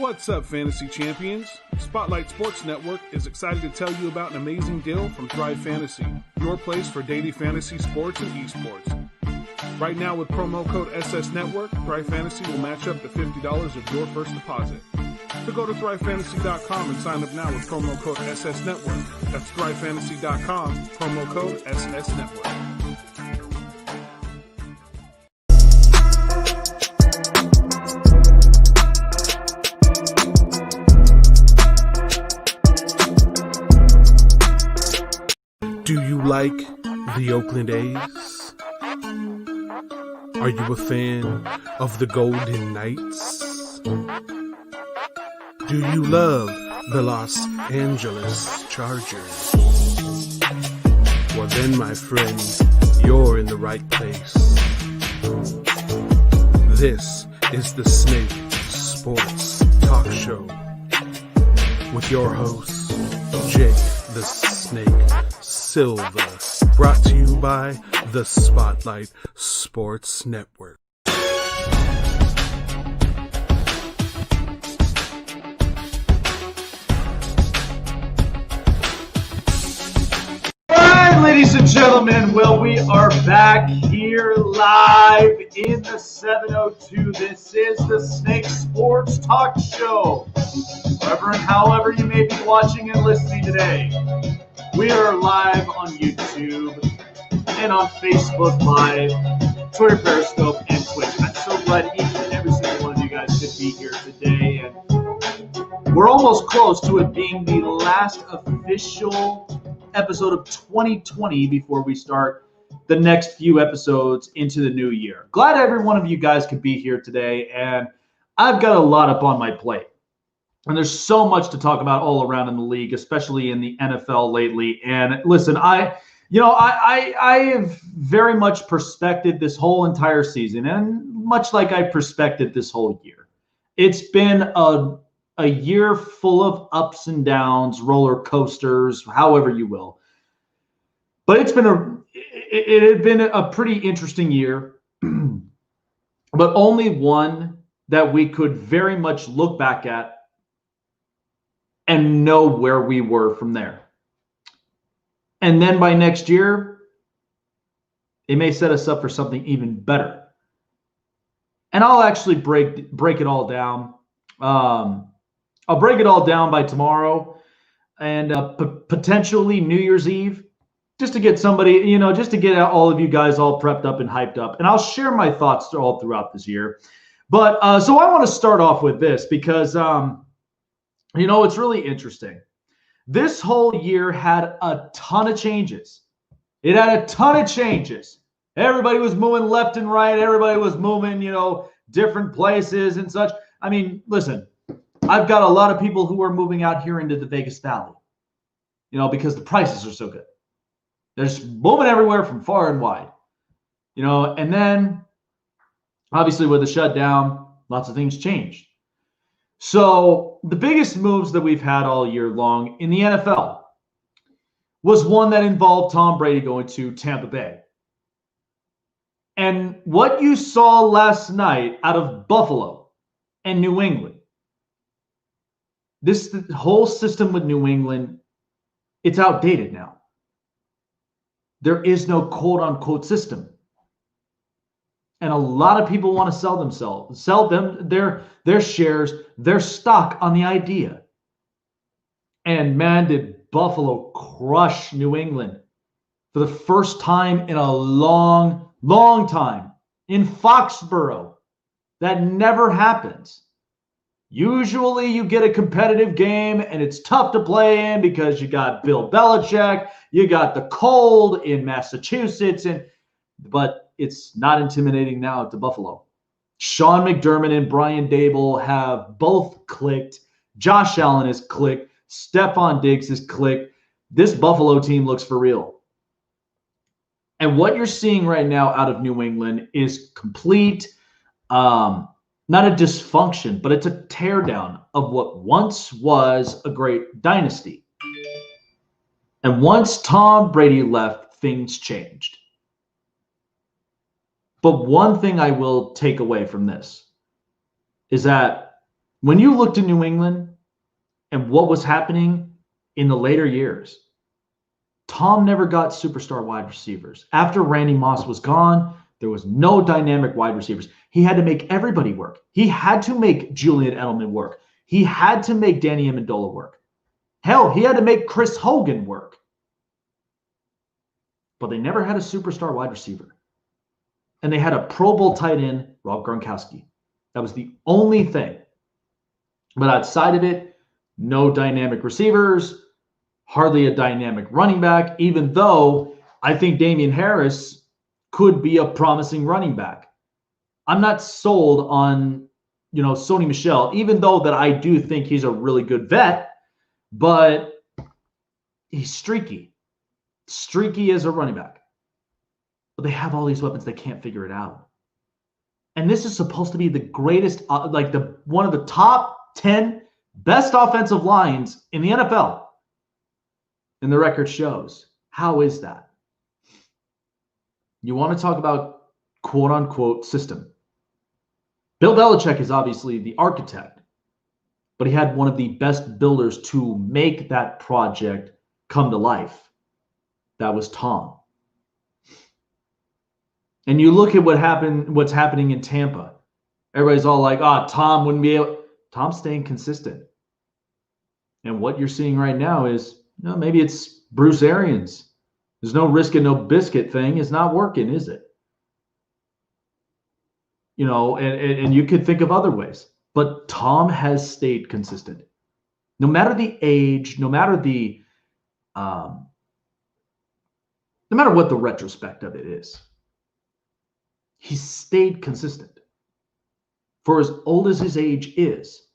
What's up, fantasy champions? Spotlight Sports Network is excited to tell you about an amazing deal from Thrive Fantasy, your place for daily fantasy sports and esports. Right now with promo code SS Network, Thrive Fantasy will match up to $50 of your first deposit. So go to thrivefantasy.com and sign up now with promo code SS Network. That's thrivefantasy.com, promo code SS Network. Do you like the Oakland A's? Are you a fan of the Golden Knights? Do you love the Los Angeles Chargers? Well then, my friend, you're in the right place. This is the Snake Sports Talk Show with your host, Jake the Snake Silva, brought to you by the Spotlight Sports Network. Alright, ladies and gentlemen, well, we are back here live in the 702. This is the Snake Sports Talk Show. Wherever and however you may be watching and listening today, we are live on YouTube and on Facebook Live, Twitter, Periscope, and Twitch. I'm so glad each and every single one of you guys could be here today. And we're almost close to it being the last official episode of 2020 before we start the next few episodes into the new year. Glad every one of you guys could be here today, and I've got a lot up on my plate. And there's so much to talk about all around in the league, especially in the NFL lately. And listen, I have very much prospected this whole entire season, and much like I prospected this whole year. It's been a year full of ups and downs, roller coasters, however you will. But it had been a pretty interesting year, but only one that we could very much look back at and know where we were from there. And then by next year, it may set us up for something even better. And I'll actually break it all down. I'll break it all down by tomorrow and potentially New Year's Eve, just to get somebody, just to get all of you guys all prepped up and hyped up. And I'll share my thoughts all throughout this year. But so I want to start off with this because, it's really interesting. This whole year had a ton of changes. It had a ton of changes. Everybody was moving left and right. Everybody was moving, different places and such. I mean, listen, I've got a lot of people who are moving out here into the Vegas Valley, because the prices are so good. They're just moving everywhere from far and wide, and then obviously with the shutdown, lots of things changed. So the biggest moves that we've had all year long in the NFL was one that involved Tom Brady going to Tampa Bay. And what you saw last night out of Buffalo and New England, the whole system with New England, it's outdated now. There is no quote unquote system. And a lot of people want to sell them their shares, their stock on the idea. And man, did Buffalo crush New England for the first time in a long, long time in Foxborough. That never happens. Usually you get a competitive game and it's tough to play in because you got Bill Belichick, you got the cold in Massachusetts, but it's not intimidating now to Buffalo. Sean McDermott and Brian Dable have both clicked. Josh Allen has clicked. Stephon Diggs has clicked. This Buffalo team looks for real. And what you're seeing right now out of New England is complete, not a dysfunction, but it's a teardown of what once was a great dynasty. And once Tom Brady left, things changed. But one thing I will take away from this is that When you looked at New England and what was happening in the later years, Tom never got superstar wide receivers. After Randy Moss was gone, there was no dynamic wide receivers. He had to make everybody work. He had to make Julian Edelman work. He had to make Danny Amendola work. Hell, he had to make Chris Hogan work. But they never had a superstar wide receiver. And they had a Pro Bowl tight end, Rob Gronkowski. That was the only thing. But outside of it, no dynamic receivers, hardly a dynamic running back, even though I think Damian Harris could be a promising running back. I'm not sold on, Sony Michel, even though that I do think he's a really good vet, but he's streaky. Streaky as a running back. But they have all these weapons, they can't figure it out. And this is supposed to be the greatest, one of the top 10 best offensive lines in the NFL. And the record shows. How is that? You want to talk about quote unquote system. Bill Belichick is obviously the architect, but he had one of the best builders to make that project come to life. That was Tom. And you look at what's happening in Tampa. Everybody's all like, Tom wouldn't be able. Tom's staying consistent. And what you're seeing right now is, maybe it's Bruce Arians. There's no risk and no biscuit thing. It's not working, is it? And you could think of other ways. But Tom has stayed consistent. No matter the age, no matter what the retrospect of it is, he's stayed consistent. For as old as his age is,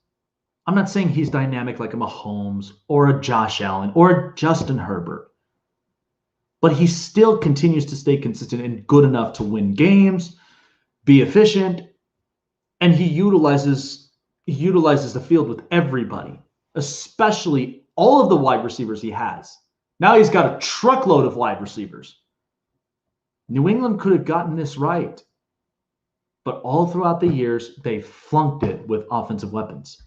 I'm not saying he's dynamic like a Mahomes or a Josh Allen or a Justin Herbert, but he still continues to stay consistent and good enough to win games, be efficient, and he utilizes the field with everybody, especially all of the wide receivers he has. Now he's got a truckload of wide receivers. New England could have gotten this right, but all throughout the years, they flunked it with offensive weapons.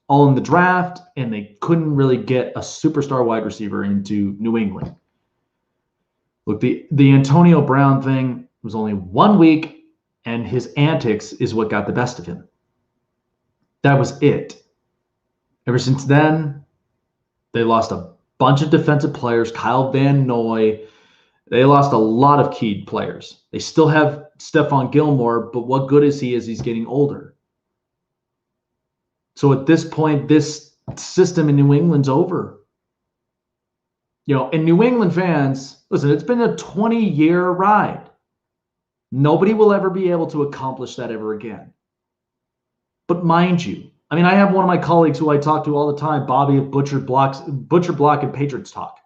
All in the draft, and they couldn't really get a superstar wide receiver into New England. Look, the Antonio Brown thing was only 1 week, and his antics is what got the best of him. That was it. Ever since then, they lost a bunch of defensive players. Kyle Van Noy. They lost a lot of key players. They still have Stephon Gilmore, but what good is he as he's getting older? So at this point, this system in New England's over. And New England fans, listen, it's been a 20-year ride. Nobody will ever be able to accomplish that ever again. But mind you, I have one of my colleagues who I talk to all the time, Bobby of Butcher Block and Patriots Talk.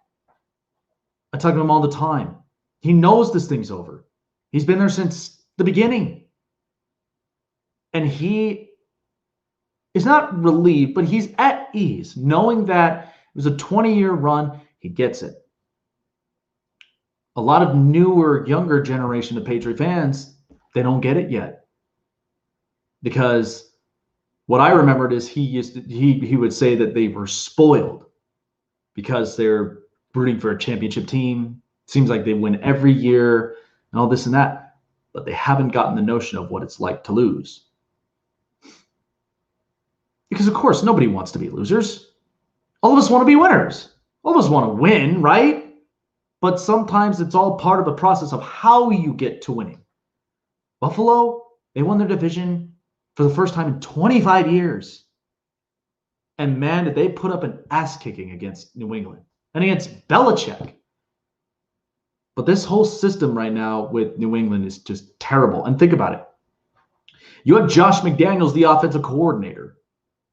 I talk to him all the time. He knows this thing's over. He's been there since the beginning. And he is not relieved, but he's at ease, knowing that it was a 20-year run. He gets it. A lot of newer, younger generation of Patriot fans, they don't get it yet. Because what I remembered is he would say that they were spoiled because they're rooting for a championship team. Seems like they win every year and all this and that, but they haven't gotten the notion of what it's like to lose. Because, of course, nobody wants to be losers. All of us want to be winners. All of us want to win, right? But sometimes it's all part of the process of how you get to winning. Buffalo, they won their division for the first time in 25 years. And man, did they put up an ass kicking against New England and against Belichick. But this whole system right now with New England is just terrible. And think about it. You have Josh McDaniels, the offensive coordinator.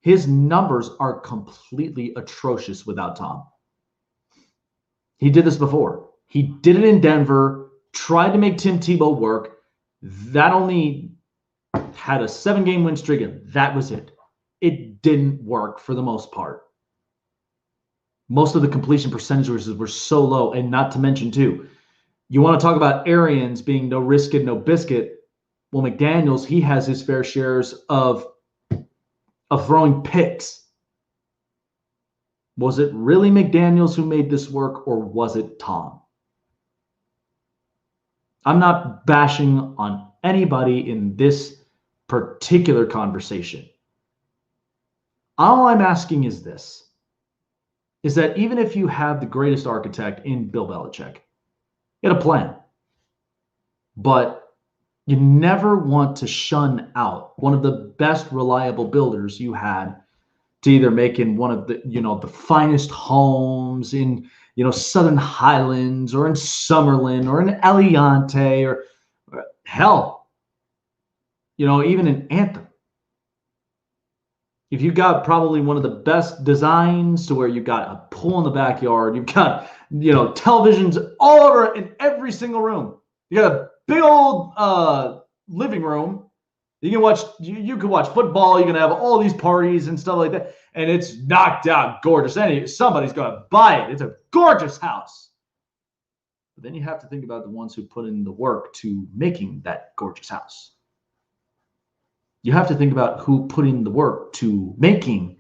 His numbers are completely atrocious without Tom. He did this before. He did it in Denver, tried to make Tim Tebow work. That only had a 7-game win streak, and that was it. It didn't work for the most part. Most of the completion percentages were so low, and not to mention, too, you want to talk about Arians being no risk and no biscuit. Well, McDaniels, he has his fair shares of of throwing picks. Was it really McDaniels who made this work, or was it Tom? I'm not bashing on anybody in this particular conversation. All I'm asking is this, is that even if you have the greatest architect in Bill Belichick, you had a plan. But you never want to shun out one of the best reliable builders you had to either make in one of the, the finest homes in, Southern Highlands or in Summerlin or in Eliante or hell, even in Anthem. If you got probably one of the best designs to where you've got a pool in the backyard, you've got, televisions all over in every single room. You got a big old living room. You can watch. You can watch football. You can have all these parties and stuff like that, and it's knocked out gorgeous. Somebody's gonna buy it. It's a gorgeous house. But then you have to think about the ones who put in the work to making that gorgeous house. You have to think about who put in the work to making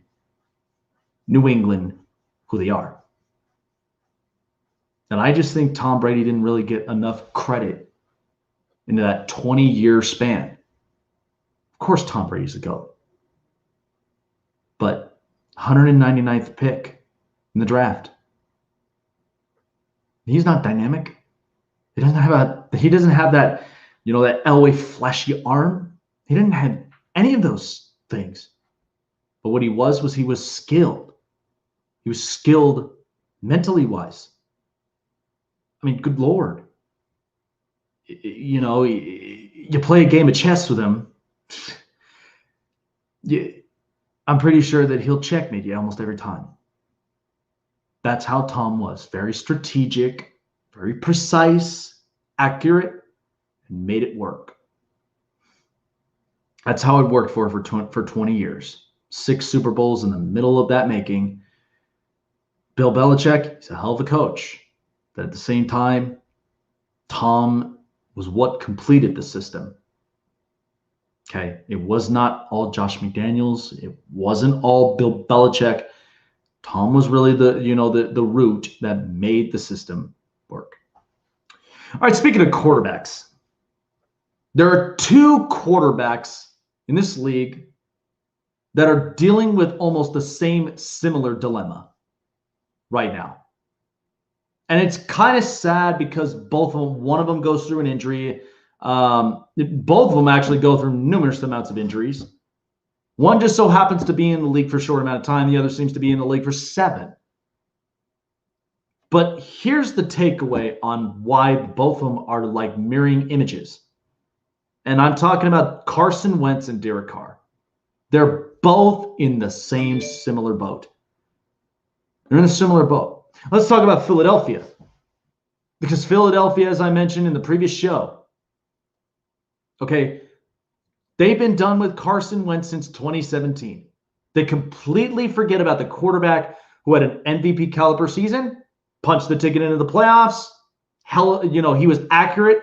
New England who they are. And I just think Tom Brady didn't really get enough credit into that 20-year span. Of course, Tom Brady's the GOAT. But 199th pick in the draft. He's not dynamic. He doesn't have that, that Elway flashy arm. He didn't have any of those things. But what he was skilled. He was skilled mentally wise. I mean, good Lord. You play a game of chess with him. I'm pretty sure that he'll checkmate you almost every time. That's how Tom was. Very strategic, very precise, accurate, and made it work. That's how it worked for 20 years. 6 Super Bowls in the middle of that making. Bill Belichick, he's a hell of a coach. But at the same time, Tom was what completed the system. Okay, it was not all Josh McDaniels. It wasn't all Bill Belichick. Tom was really the root that made the system work. All right, speaking of quarterbacks, there are 2 quarterbacks in this league that are dealing with almost the same similar dilemma right now. And it's kind of sad because one of them goes through an injury. Both of them actually go through numerous amounts of injuries. One just so happens to be in the league for a short amount of time. The other seems to be in the league for 7. But here's the takeaway on why both of them are like mirroring images. And I'm talking about Carson Wentz and Derek Carr. They're both in the same similar boat. They're in a similar boat. Let's talk about Philadelphia. Because Philadelphia, as I mentioned in the previous show, okay, they've been done with Carson Wentz since 2017. They completely forget about the quarterback who had an MVP caliber season, punched the ticket into the playoffs. He was accurate,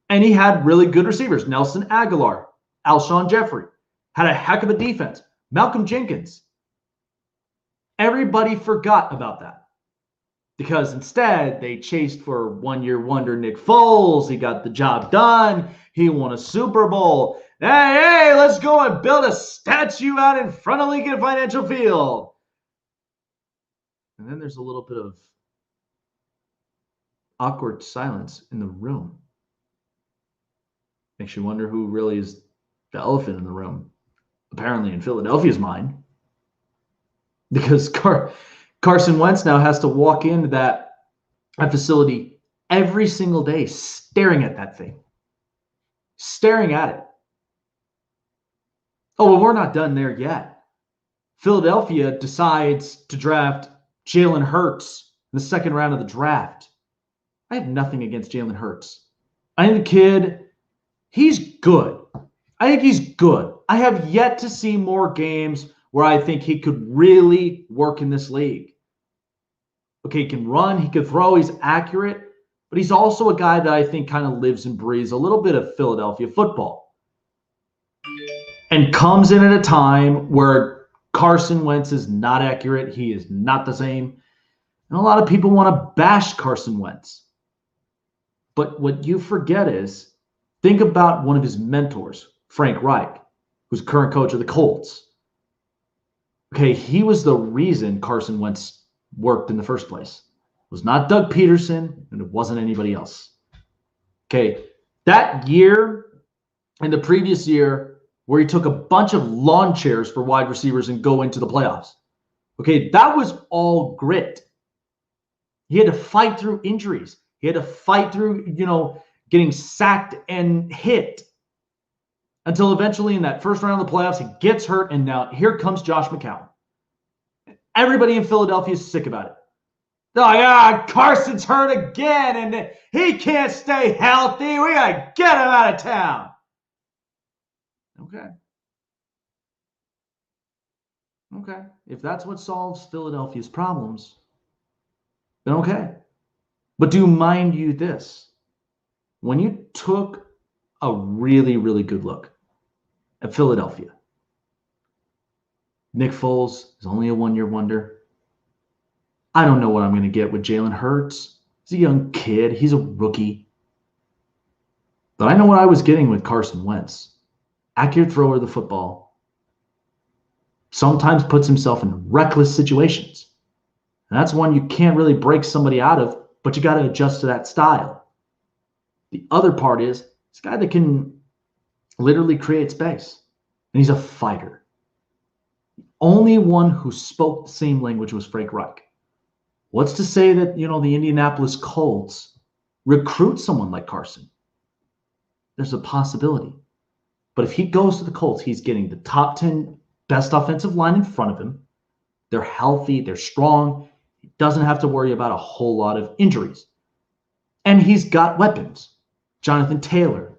and he had really good receivers. Nelson Aguilar, Alshon Jeffrey, had a heck of a defense. Malcolm Jenkins. Everybody forgot about that. Because instead, they chased for one-year wonder Nick Foles. He got the job done. He won a Super Bowl. Hey, let's go and build a statue out in front of Lincoln Financial Field. And then there's a little bit of awkward silence in the room. Makes you wonder who really is the elephant in the room. Apparently in Philadelphia's mind. Because Carson Wentz now has to walk into that facility every single day staring at that thing. Staring at it. Oh, well, we're not done there yet. Philadelphia decides to draft Jalen Hurts in the second round of the draft. I have nothing against Jalen Hurts. I think the kid, he's good. I think he's good. I have yet to see more games where I think he could really work in this league. Okay, he can run, he can throw, he's accurate, but he's also a guy that I think kind of lives and breathes a little bit of Philadelphia football. And comes in at a time where Carson Wentz is not accurate. He is not the same. And a lot of people want to bash Carson Wentz. But what you forget is, think about one of his mentors, Frank Reich, who's current coach of the Colts. Okay, he was the reason Carson Wentz worked in the first place. It was not Doug Peterson, and it wasn't anybody else. Okay, that year and the previous year where he took a bunch of lawn chairs for wide receivers and go into the playoffs. Okay, that was all grit. He had to fight through injuries. He had to fight through, getting sacked and hit until eventually in that first round of the playoffs, he gets hurt, and now here comes Josh McCown. Everybody in Philadelphia is sick about it. Oh, yeah, Carson's hurt again, and he can't stay healthy. We got to get him out of town. Okay. If that's what solves Philadelphia's problems, then okay. But do mind you this. When you took a really, really good look at Philadelphia, Nick Foles is only a one-year wonder. I don't know what I'm going to get with Jalen Hurts. He's a young kid. He's a rookie. But I know what I was getting with Carson Wentz. Accurate thrower of the football. Sometimes puts himself in reckless situations. And that's one you can't really break somebody out of, but you got to adjust to that style. The other part is this guy that can literally create space. And he's a fighter. The only one who spoke the same language was Frank Reich. What's to say that, the Indianapolis Colts recruit someone like Carson? There's a possibility. But if he goes to the Colts, he's getting the top 10 best offensive line in front of him. They're healthy. They're strong. He doesn't have to worry about a whole lot of injuries. And he's got weapons. Jonathan Taylor,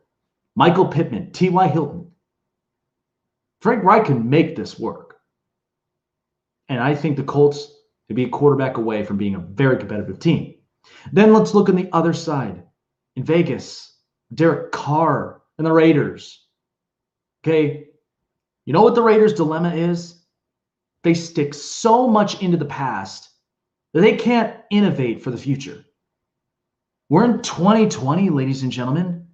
Michael Pittman, T.Y. Hilton. Frank Reich can make this work. And I think the Colts to be a quarterback away from being a very competitive team. Then let's look on the other side. In Vegas, Derek Carr and the Raiders. Okay, you know what the Raiders' dilemma is? They stick so much into the past that they can't innovate for the future. We're in 2020, ladies and gentlemen.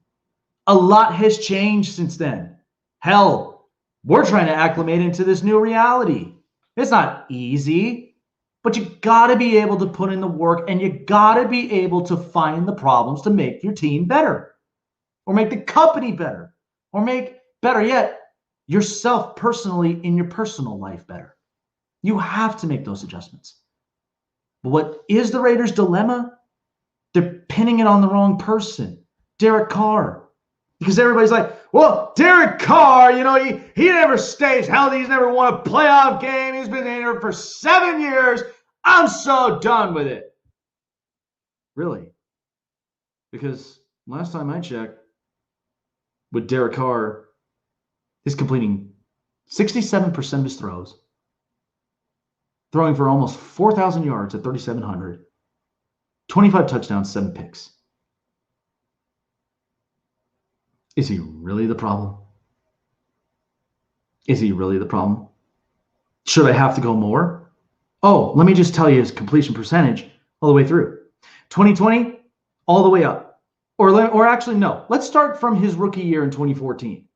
A lot has changed since then. Hell, we're trying to acclimate into this new reality. It's not easy, but you got to be able to put in the work, and you got to be able to find the problems to make your team better, or make the company better, or make, better yet, yourself personally in your personal life better. You have to make those adjustments. But what is the Raiders' dilemma? They're pinning it on the wrong person, Derek Carr. Because everybody's like, well, Derek Carr, he never stays healthy. He's never won a playoff game. He's been in here for 7 years. I'm so done with it. Really? Because last time I checked, with Derek Carr, he's completing 67% of his throws, throwing for almost 4,000 yards at 3,700, 25 touchdowns, 7 picks. Is he really the problem? Is he really the problem? Should I have to go more? Oh, let me just tell you his completion percentage all the way through. 2020, all the way up. Or actually, no. Let's start from his rookie year in 2014.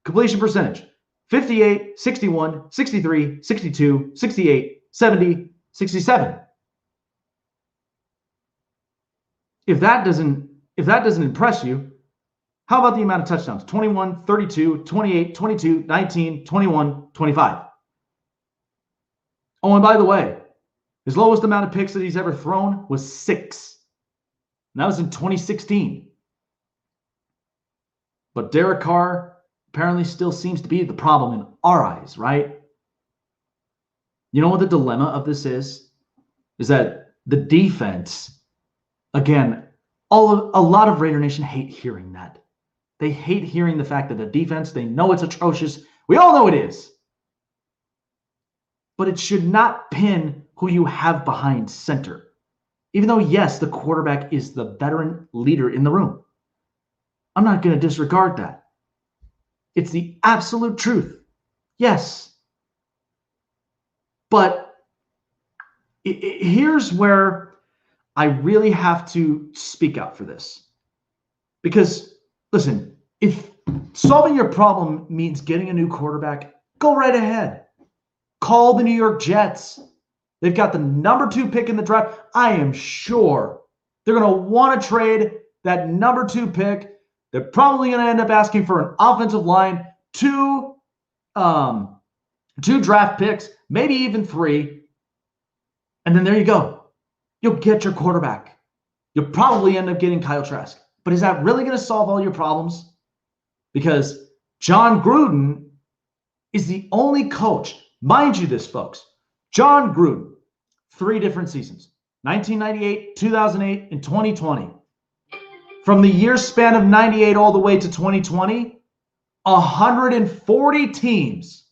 Completion percentage, 58, 61, 63, 62, 68, 70, 67. If that doesn't impress you, how about the amount of touchdowns? 21, 32, 28, 22, 19, 21, 25. Oh, and by the way, his lowest amount of picks that he's ever thrown was 6. And that was in 2016. But Derek Carr apparently still seems to be the problem in our eyes, right? You know what the dilemma of this is? Is that the defense, again, a lot of Raider Nation hate hearing that. They hate hearing the fact that the defense, they know it's atrocious. We all know it is. But it should not pin who you have behind center. Even though, yes, the quarterback is the veteran leader in the room. I'm not going to disregard that. It's the absolute truth. Yes. But here's where I really have to speak out for this. Because, listen, if solving your problem means getting a new quarterback, go right ahead. Call the New York Jets. They've got the number 2 pick in the draft. I am sure they're going to want to trade that number 2 pick. They're probably going to end up asking for an offensive line, 2 draft picks, maybe even 3. And then there you go. You'll get your quarterback. You'll probably end up getting Kyle Trask. But is that really going to solve all your problems? Because John Gruden is the only coach. Mind you this, folks. John Gruden, 3 different seasons. 1998, 2008, and 2020. From the year span of 98 all the way to 2020, 140 teams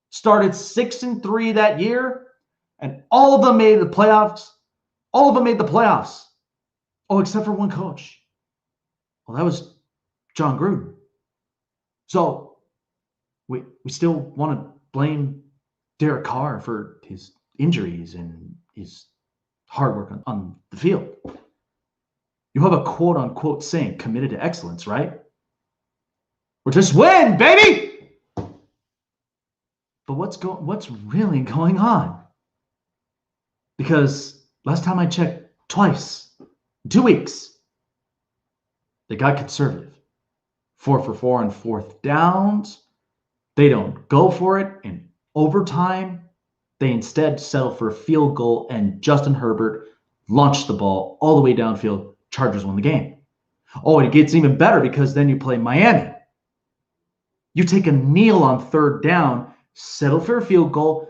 started 6-3 that year, and all of them made the playoffs. All of them made the playoffs. Oh, except for one coach. Well, that was John Gruden. So we still want to blame Derek Carr for his injuries and his hard work on the field. You have a quote-unquote saying, committed to excellence, right? Or just win, baby! But what's really going on? Because last time I checked, twice, 2 weeks, they got conservative. 4 for 4 on 4th downs. They don't go for it in overtime. They instead settle for a field goal, and Justin Herbert launched the ball all the way downfield. Chargers won the game. Oh, it gets even better because then you play Miami. You take a kneel on 3rd down, settle for a field goal.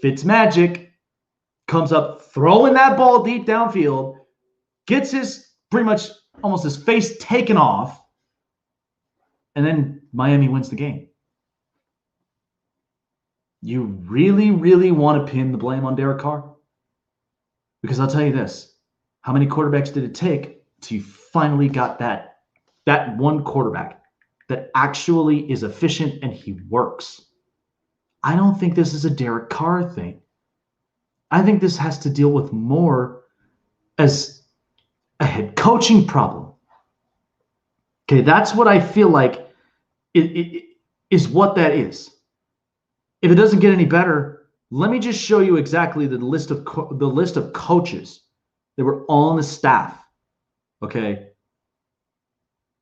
Fitzmagic comes up throwing that ball deep downfield, gets his pretty much almost his face taken off, and then Miami wins the game. You really, really want to pin the blame on Derek Carr? Because I'll tell you this. How many quarterbacks did it take till you finally got that one quarterback that actually is efficient and he works? I don't think this is a Derek Carr thing. I think this has to deal with more as a head coaching problem. Okay, that's what I feel like it is what that is. If it doesn't get any better, let me just show you exactly the list of coaches that were on the staff. Okay,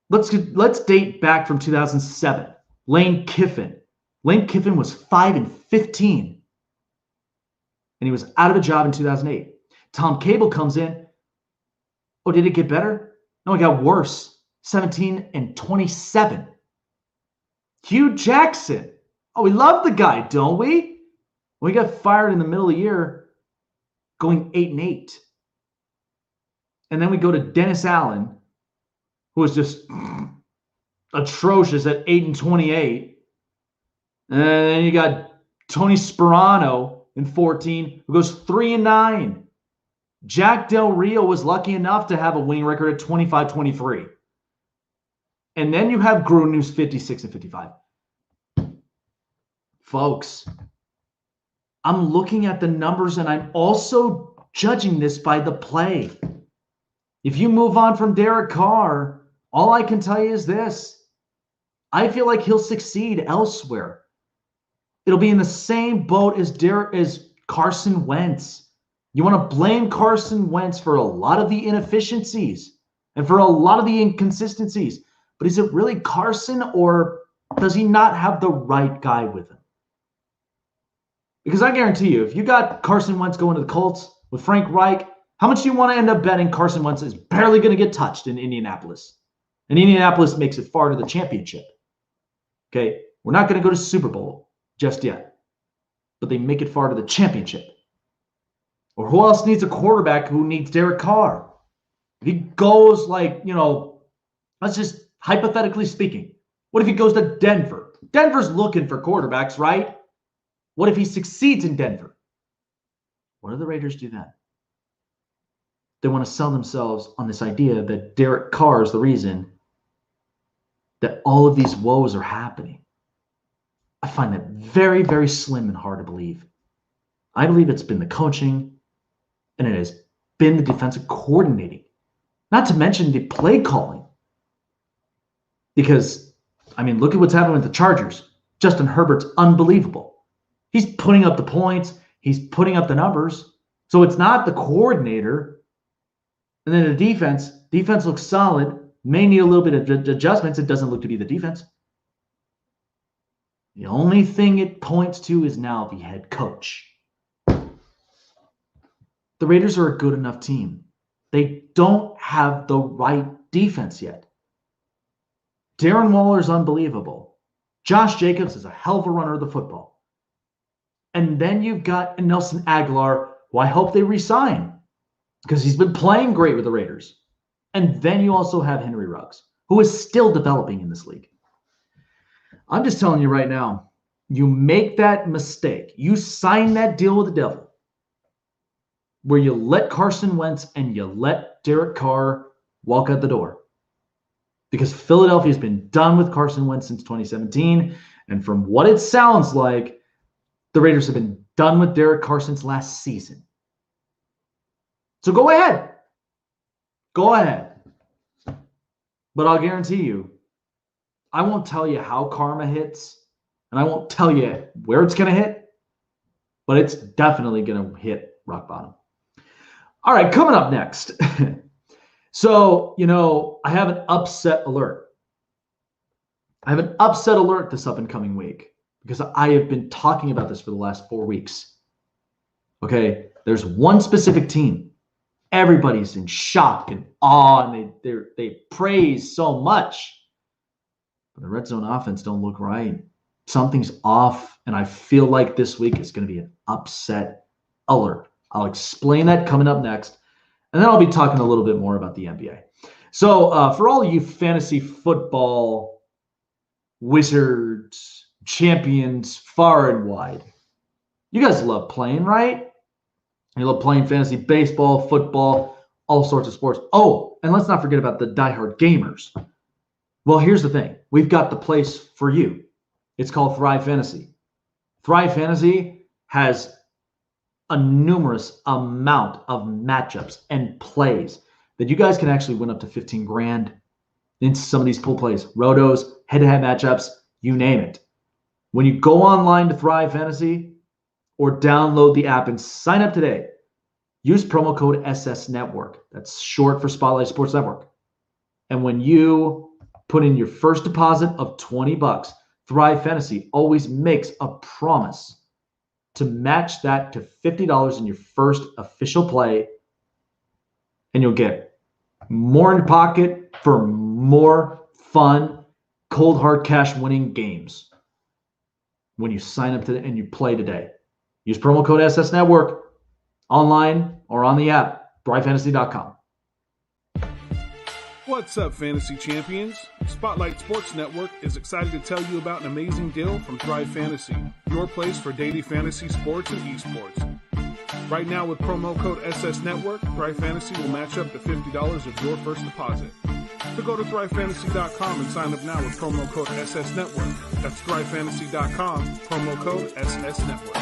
let's date back from 2007. Lane Kiffin. Lane Kiffin was 5-15, and he was out of a job in 2008. Tom Cable comes in. Oh, did it get better? No, it got worse. 17-27. Hugh Jackson. Oh, we love the guy, don't we? We got fired in the middle of the year, going 8-8. And then we go to Dennis Allen, who was just atrocious at 8-28. And then you got Tony Sperano in 14, who goes 3-9. Jack Del Rio was lucky enough to have a winning record at 25-23. And then you have Gruden, who's 56-55. Folks, I'm looking at the numbers and I'm also judging this by the play. If you move on from Derek Carr, all I can tell you is this. I feel like he'll succeed elsewhere. It'll be in the same boat as Carson Wentz. You want to blame Carson Wentz for a lot of the inefficiencies and for a lot of the inconsistencies. But is it really Carson, or does he not have the right guy with him? Because I guarantee you, if you got Carson Wentz going to the Colts with Frank Reich, how much do you want to end up betting Carson Wentz is barely going to get touched in Indianapolis? And Indianapolis makes it far to the championship. Okay, we're not going to go to Super Bowl just yet, but they make it far to the championship. Or who else needs a quarterback who needs Derek Carr? If he goes let's just hypothetically speaking, what if he goes to Denver? Denver's looking for quarterbacks, right? What if he succeeds in Denver? What do the Raiders do then? They want to sell themselves on this idea that Derek Carr is the reason that all of these woes are happening. I find that very, very slim and hard to believe. I believe it's been the coaching, and it has been the defensive coordinating, not to mention the play calling. Because, I mean, look at what's happening with the Chargers. Justin Herbert's unbelievable. He's putting up the points. He's putting up the numbers. So it's not the coordinator. And then the defense looks solid. May need a little bit of adjustments. It doesn't look to be the defense. The only thing it points to is now the head coach. The Raiders are a good enough team. They don't have the right defense yet. Darren Waller's unbelievable. Josh Jacobs is a hell of a runner of the football. And then you've got Nelson Aguilar, who I hope they re-sign because he's been playing great with the Raiders. And then you also have Henry Ruggs, who is still developing in this league. I'm just telling you right now, you make that mistake. You sign that deal with the devil where you let Carson Wentz and you let Derek Carr walk out the door. Because Philadelphia's been done with Carson Wentz since 2017. And from what it sounds like, the Raiders have been done with Derek Carr since last season. So go ahead. Go ahead. But I'll guarantee you, I won't tell you how karma hits, and I won't tell you where it's going to hit, but it's definitely going to hit rock bottom. All right, coming up next. So, I have an upset alert. I have an upset alert this up and coming week because I have been talking about this for the last 4 weeks. Okay, there's one specific team. Everybody's in shock and awe, and they praise so much. But the red zone offense don't look right. Something's off, and I feel like this week is going to be an upset alert. I'll explain that coming up next, and then I'll be talking a little bit more about the NBA. So for all of you fantasy football wizards, champions, far and wide, you guys love playing, right? You love playing fantasy baseball, football, all sorts of sports. Oh, and let's not forget about the diehard gamers. Well, here's the thing. We've got the place for you. It's called Thrive Fantasy. Thrive Fantasy has a numerous amount of matchups and plays that you guys can actually win up to 15 grand into some of these cool plays. Rotos, head-to-head matchups, you name it. When you go online to Thrive Fantasy or download the app and sign up today, use promo code SS Network. That's short for Spotlight Sports Network. And when you put in your first deposit of $20, Thrive Fantasy always makes a promise to match that to $50 in your first official play, and you'll get more in your pocket for more fun, cold hard cash winning games when you sign up and you play today. Use promo code SS Network online or on the app, thrivefantasy.com. What's up, fantasy champions? Spotlight Sports Network is excited to tell you about an amazing deal from Thrive Fantasy, your place for daily fantasy sports and esports. Right now, with promo code SS Network, Thrive Fantasy will match up to $50 of your first deposit. So go to thrivefantasy.com and sign up now with promo code SS Network. That's thrivefantasy.com, promo code SS Network.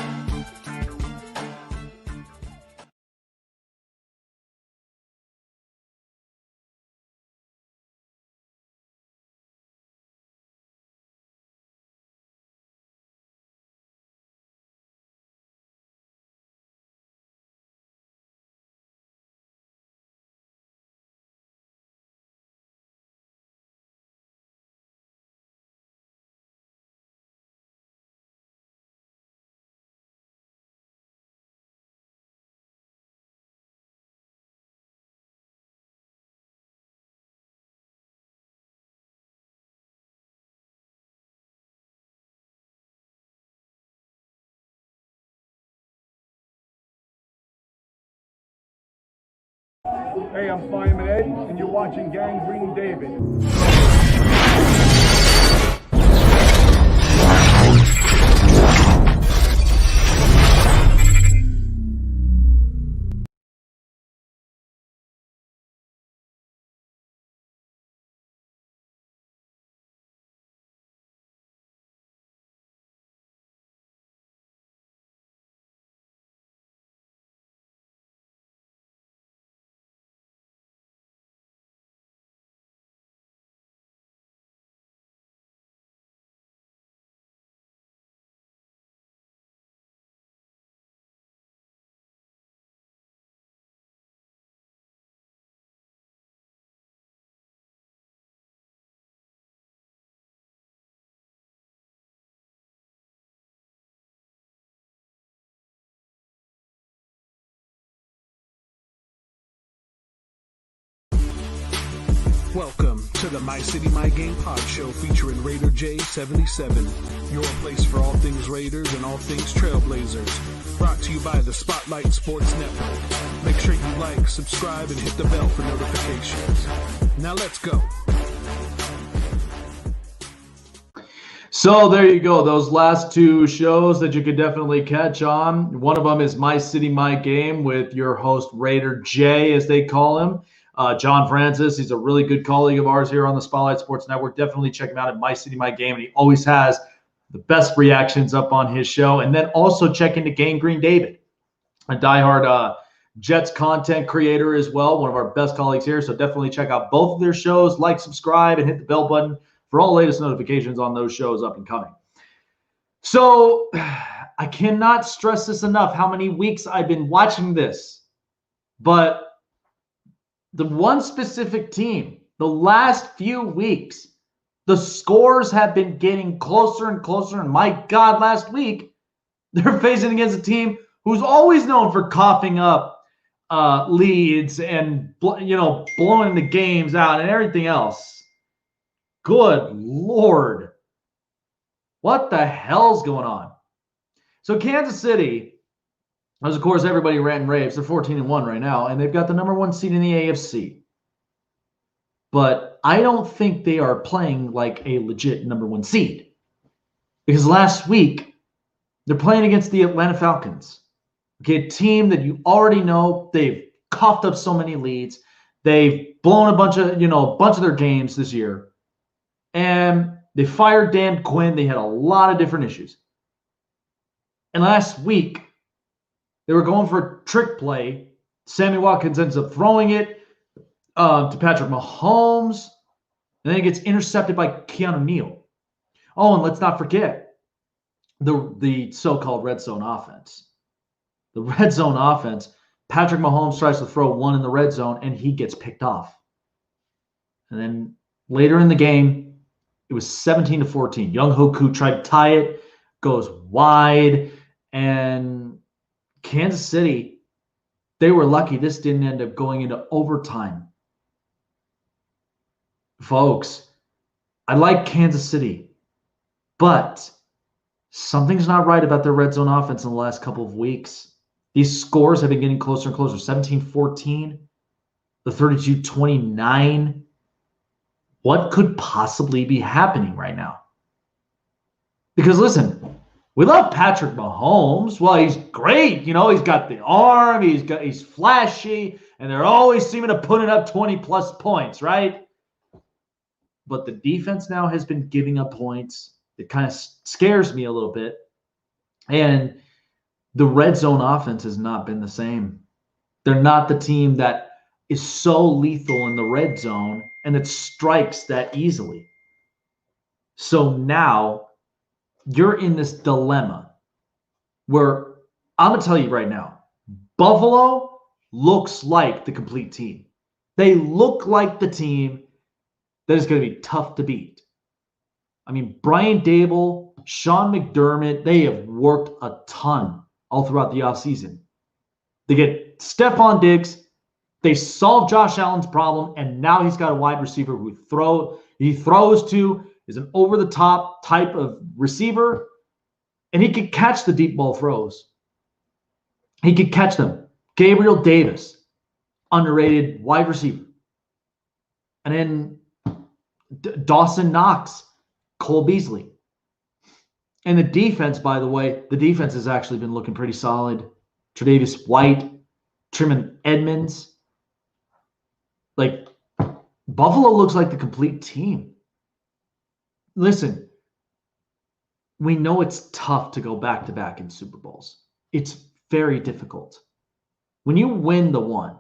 Hey, I'm Fireman Ed, and you're watching Gangrene David. Welcome to the My City, My Game pod show featuring Raider J.57, your place for all things Raiders and all things Trailblazers. Brought to you by the Spotlight Sports Network. Make sure you like, subscribe, and hit the bell for notifications. Now let's go. So there you go. Those last two shows that you could definitely catch on. One of them is My City, My Game with your host, Raider J, as they call him. John Francis, he's a really good colleague of ours here on the Spotlight Sports Network. Definitely check him out at My City, My Game. And he always has the best reactions up on his show. And then also check into Gang Green David, a diehard Jets content creator as well, one of our best colleagues here. So definitely check out both of their shows. Like, subscribe, and hit the bell button for all latest notifications on those shows up and coming. So I cannot stress this enough how many weeks I've been watching this. But the one specific team, the last few weeks, the scores have been getting closer and closer. And my God, last week, they're facing against a team who's always known for coughing up leads and, blowing the games out and everything else. Good Lord. What the hell's going on? So Kansas City, as of course everybody ran and raves, they're 14-1 right now, and they've got the number one seed in the AFC. But I don't think they are playing like a legit number one seed. Because last week, they're playing against the Atlanta Falcons. Okay, a team that you already know, they've coughed up so many leads. They've blown a bunch of their games this year. And they fired Dan Quinn. They had a lot of different issues. And last week, they were going for a trick play. Sammy Watkins ends up throwing it to Patrick Mahomes. And then it gets intercepted by Keanu Neal. Oh, and let's not forget the so-called red zone offense. The red zone offense, Patrick Mahomes tries to throw one in the red zone, and he gets picked off. And then later in the game, it was 17-14. Young Hoku tried to tie it, goes wide, and Kansas City, they were lucky this didn't end up going into overtime. Folks, I like Kansas City, but something's not right about their red zone offense in the last couple of weeks. These scores have been getting closer and closer. 17-14, the 32-29. What could possibly be happening right now? Because listen, we love Patrick Mahomes. Well, he's great. He's got the arm. He's flashy, and they're always seeming to put it up 20-plus points, right? But the defense now has been giving up points. It kind of scares me a little bit. And the red zone offense has not been the same. They're not the team that is so lethal in the red zone and that strikes that easily. So now you're in this dilemma where I'm going to tell you right now, Buffalo looks like the complete team. They look like the team that is going to be tough to beat. I mean, Brian Dable, Sean McDermott, they have worked a ton all throughout the offseason. They get Stephon Diggs. They solved Josh Allen's problem, and now he's got a wide receiver who he throws to, is an over-the-top type of receiver, and he could catch the deep ball throws. He could catch them. Gabriel Davis, underrated wide receiver. And then Dawson Knox, Cole Beasley. And the defense, by the way, the defense has actually been looking pretty solid. Tre'Davious White, Tremaine Edmonds. Like, Buffalo looks like the complete team. Listen, we know it's tough to go back-to-back in Super Bowls. It's very difficult. When you win the one,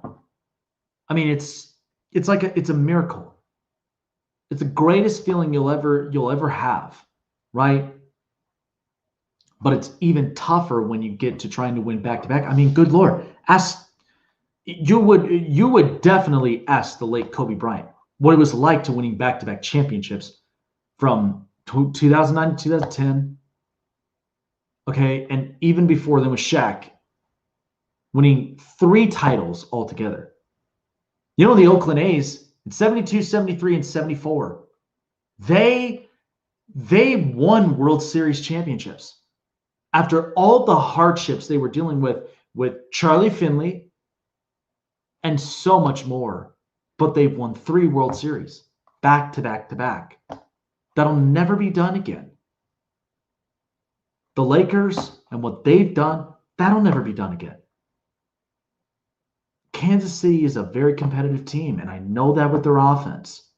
I mean, it's a miracle. It's the greatest feeling you'll ever have, right? But it's even tougher when you get to trying to win back-to-back. I mean, good Lord, you would definitely ask the late Kobe Bryant what it was like to winning back-to-back championships from 2009 to 2010. Okay, and even before then with Shaq, winning 3 titles altogether. The Oakland A's, In 72, 73, and 74. They won World Series championships after all the hardships they were dealing with Charlie Finley and so much more. But they've won 3 World Series back to back to back. That'll never be done again. The Lakers and what they've done, that'll never be done again. Kansas City is a very competitive team, and I know that with their offense.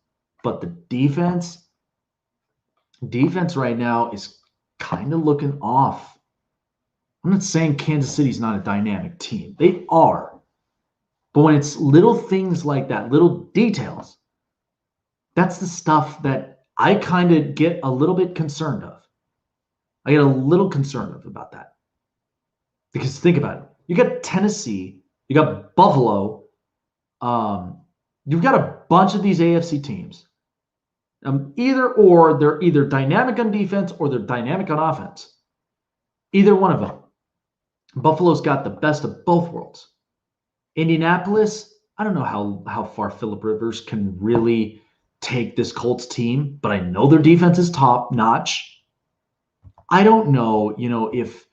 But the defense right now is kind of looking off. I'm not saying Kansas City's not a dynamic team. They are. But when it's little things like that, little details, that's the stuff that I kind of get a little bit concerned of. I get a little concerned about that. Because think about it. You got Tennessee, you got Buffalo, you've got a bunch of these AFC teams. They're either dynamic on defense or they're dynamic on offense. Either one of them. Buffalo's got the best of both worlds. Indianapolis, I don't know how far Phillip Rivers can really take this Colts team, but I know their defense is top notch. I don't know, if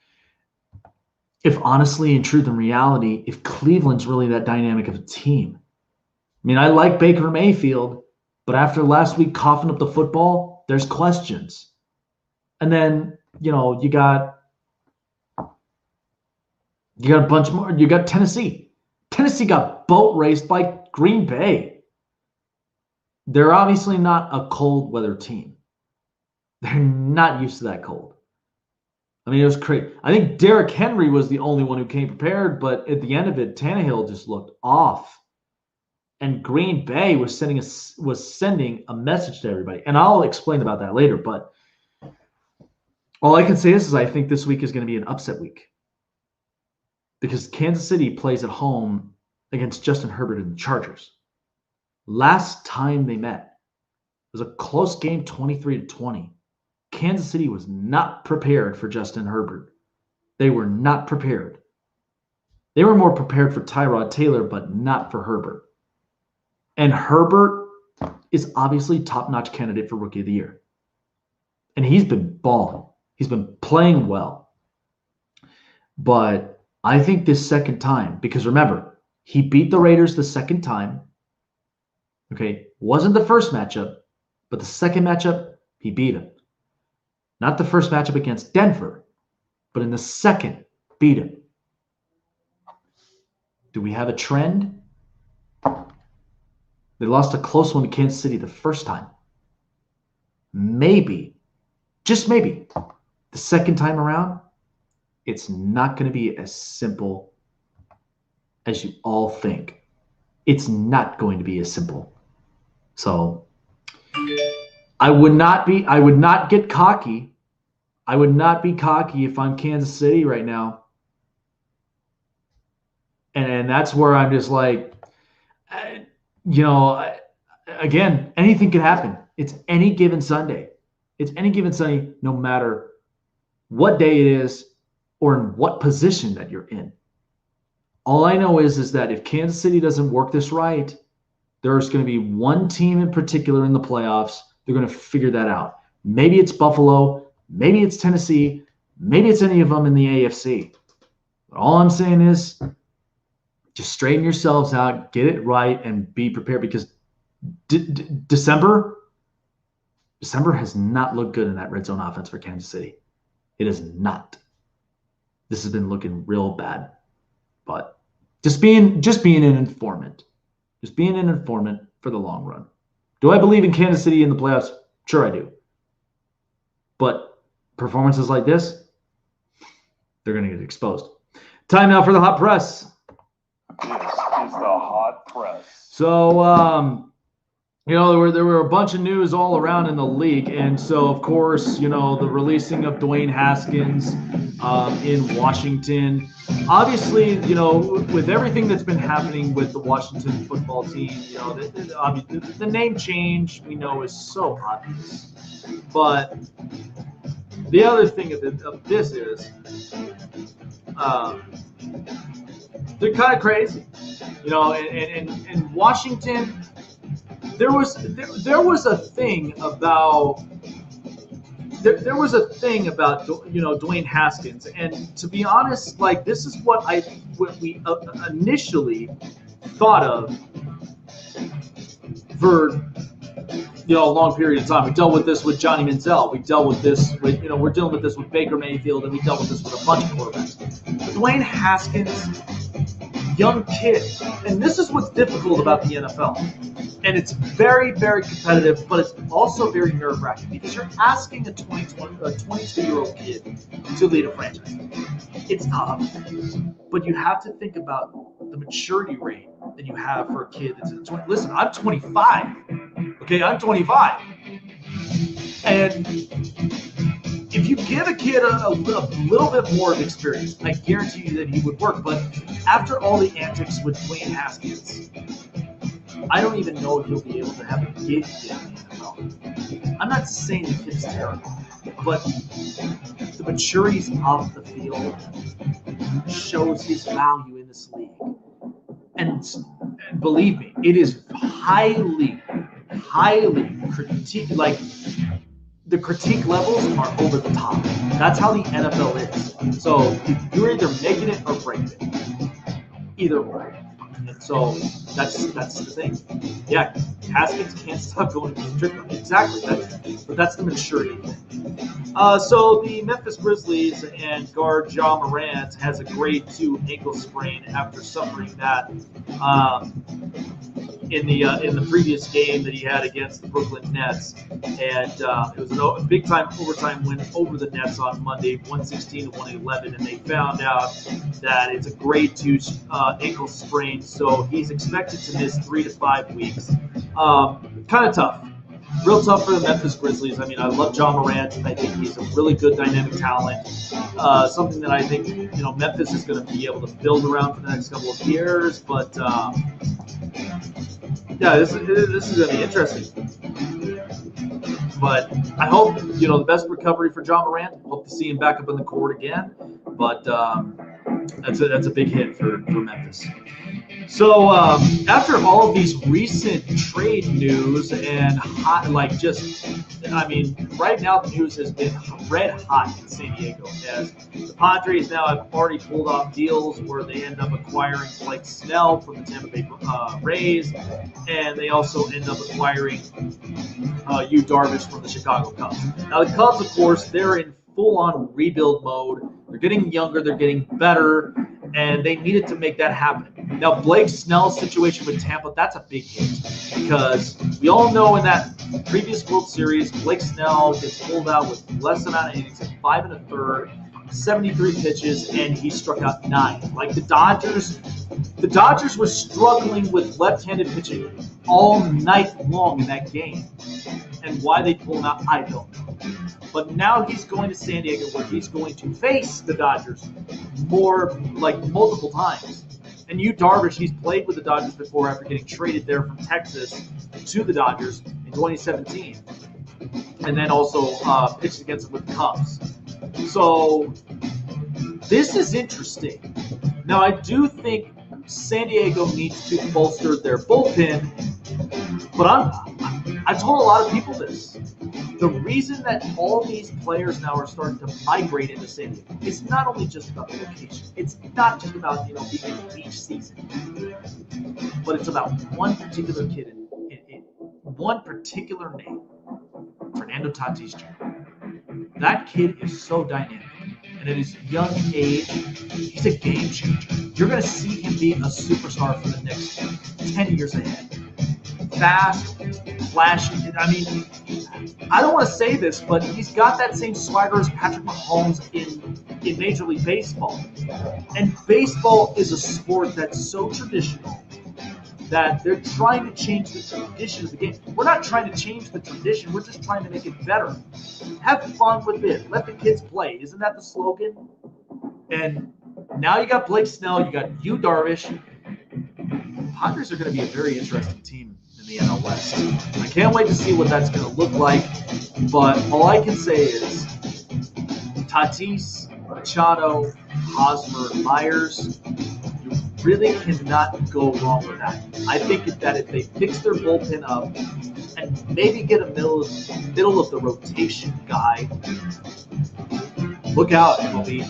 honestly, in truth and reality, if Cleveland's really that dynamic of a team. I mean, I like Baker Mayfield, but after last week coughing up the football, there's questions. And then, you got a bunch more. You got Tennessee. Tennessee got boat raced by Green Bay. They're obviously not a cold weather team. They're not used to that cold. I mean, it was crazy. I think Derrick Henry was the only one who came prepared, but at the end of it, Tannehill just looked off. And Green Bay was sending a message to everybody. And I'll explain about that later, but all I can say is I think this week is going to be an upset week. Because Kansas City plays at home against Justin Herbert and the Chargers. Last time they met, it was a close game, 23-20. Kansas City was not prepared for Justin Herbert. They were not prepared. They were more prepared for Tyrod Taylor, but not for Herbert. And Herbert is obviously top-notch candidate for Rookie of the Year. And he's been balling. He's been playing well. But I think this second time, because remember, he beat the Raiders the second time. Okay, wasn't the first matchup, but the second matchup, he beat him. Not the first matchup against Denver, but in the second, beat him. Do we have a trend? They lost a close one to Kansas City the first time. Maybe, just maybe, the second time around, it's not going to be as simple as you all think. It's not going to be as simple. So I would not get cocky. I would not be cocky if I'm Kansas City right now. And that's where I'm just like, again, anything can happen. It's any given Sunday. It's any given Sunday, no matter what day it is or in what position that you're in. All I know is that if Kansas City doesn't work this right, there's going to be one team in particular in the playoffs. They're going to figure that out. Maybe it's Buffalo. Maybe it's Tennessee. Maybe it's any of them in the AFC. But all I'm saying is just straighten yourselves out, get it right, and be prepared because December has not looked good in that red zone offense for Kansas City. It is not. This has been looking real bad. But just being an informant. Just being an informant for the long run. Do I believe in Kansas City in the playoffs? Sure I do. But performances like this, they're going to get exposed. Time now for the hot press. This is the hot press. So, there were a bunch of news all around in the league. And so, of course, the releasing of Dwayne Haskins in Washington. Obviously, with everything that's been happening with the Washington football team, the name change we know is so obvious. But the other thing of this is they're kind of crazy. In Washington, there was a thing about there was a thing about Dwayne Haskins, and to be honest, like this is what we initially thought of for a long period of time. We dealt with this with Johnny Manziel. We dealt with this with we're dealing with this with Baker Mayfield, and we dealt with this with a bunch of quarterbacks. But Dwayne Haskins, young kid, and this is what's difficult about the NFL. And it's very, very competitive, but it's also very nerve-wracking because you're asking a 22-year-old kid to lead a franchise. It's tough, but you have to think about the maturity rate that you have for a kid that's in the 20s. Listen, I'm 25. Okay, I'm 25. And if you give a kid a little bit more of experience, I guarantee you that he would work. But after all the antics with Dwayne Haskins, I don't even know if he'll be able to have a gig in the NFL. I'm not saying the kid's terrible, but the maturities off the field shows his value in this league. And believe me, it is highly critiqued. Like, the critique levels are over the top. That's how the NFL is. So you're either making it or breaking it. Either way. And so that's the thing. Yeah, Haskins can't stop going to the trip. Exactly. But that's the maturity thing. So the Memphis Grizzlies and guard Ja Morant has a grade 2 ankle sprain after suffering that in the previous game that he had against the Brooklyn Nets, and it was a big time overtime win over the Nets on Monday, 116-111, and they found out that it's a grade 2 ankle sprain, so he's expected to miss 3 to 5 weeks. Kind of tough. Real tough for the Memphis Grizzlies. I mean, I love Ja Morant. I think he's a really good dynamic talent. Something that I think Memphis is going to be able to build around for the next couple of years. But yeah, this is going to be interesting. But I hope the best recovery for Ja Morant. Hope to see him back up on the court again. But that's a big hit for Memphis. So after all of these recent trade news and right now the news has been red hot in San Diego, as the Padres now have already pulled off deals where they end up acquiring Blake Snell from the Tampa Bay Rays, and they also end up acquiring Yu Darvish from the Chicago Cubs. Now the Cubs, of course, they're in full-on rebuild mode. They're getting younger, they're getting better, and they needed to make that happen. Now, Blake Snell's situation with Tampa, that's a big hit because we all know in that previous World Series, Blake Snell gets pulled out with less than an innings at 5 1/3, 73 pitches, and he struck out 9. Like the Dodgers were struggling with left-handed pitching all night long in that game. And why they pulled him out, I don't know. But now he's going to San Diego where he's going to face the Dodgers multiple times. And Yu Darvish, he's played with the Dodgers before after getting traded there from Texas to the Dodgers in 2017. And then also pitched against them with the Cubs. So this is interesting. Now, I do think San Diego needs to bolster their bullpen, but I told a lot of people this. The reason that all these players now are starting to migrate into San Diego is not only just about the location. It's not just about being in beach season, but it's about one particular kid in one particular name, Fernando Tatis Jr. That kid is so dynamic, and at his young age, he's a game changer. You're going to see him be a superstar for the next 10 years ahead. Fast, flashy. I mean, I don't want to say this, but he's got that same swagger as Patrick Mahomes in Major League Baseball. And baseball is a sport that's so traditional that they're trying to change the tradition of the game. We're not trying to change the tradition. We're just trying to make it better. Have fun with it. Let the kids play. Isn't that the slogan? And now you got Blake Snell. You got Yu Darvish. The Padres are going to be a very interesting team in the NL West. I can't wait to see what that's going to look like. But all I can say is Tatis, Machado, Hosmer, Myers, really cannot go wrong with that. I think that if they fix their bullpen up and maybe get a middle of the rotation guy, look out, MLB.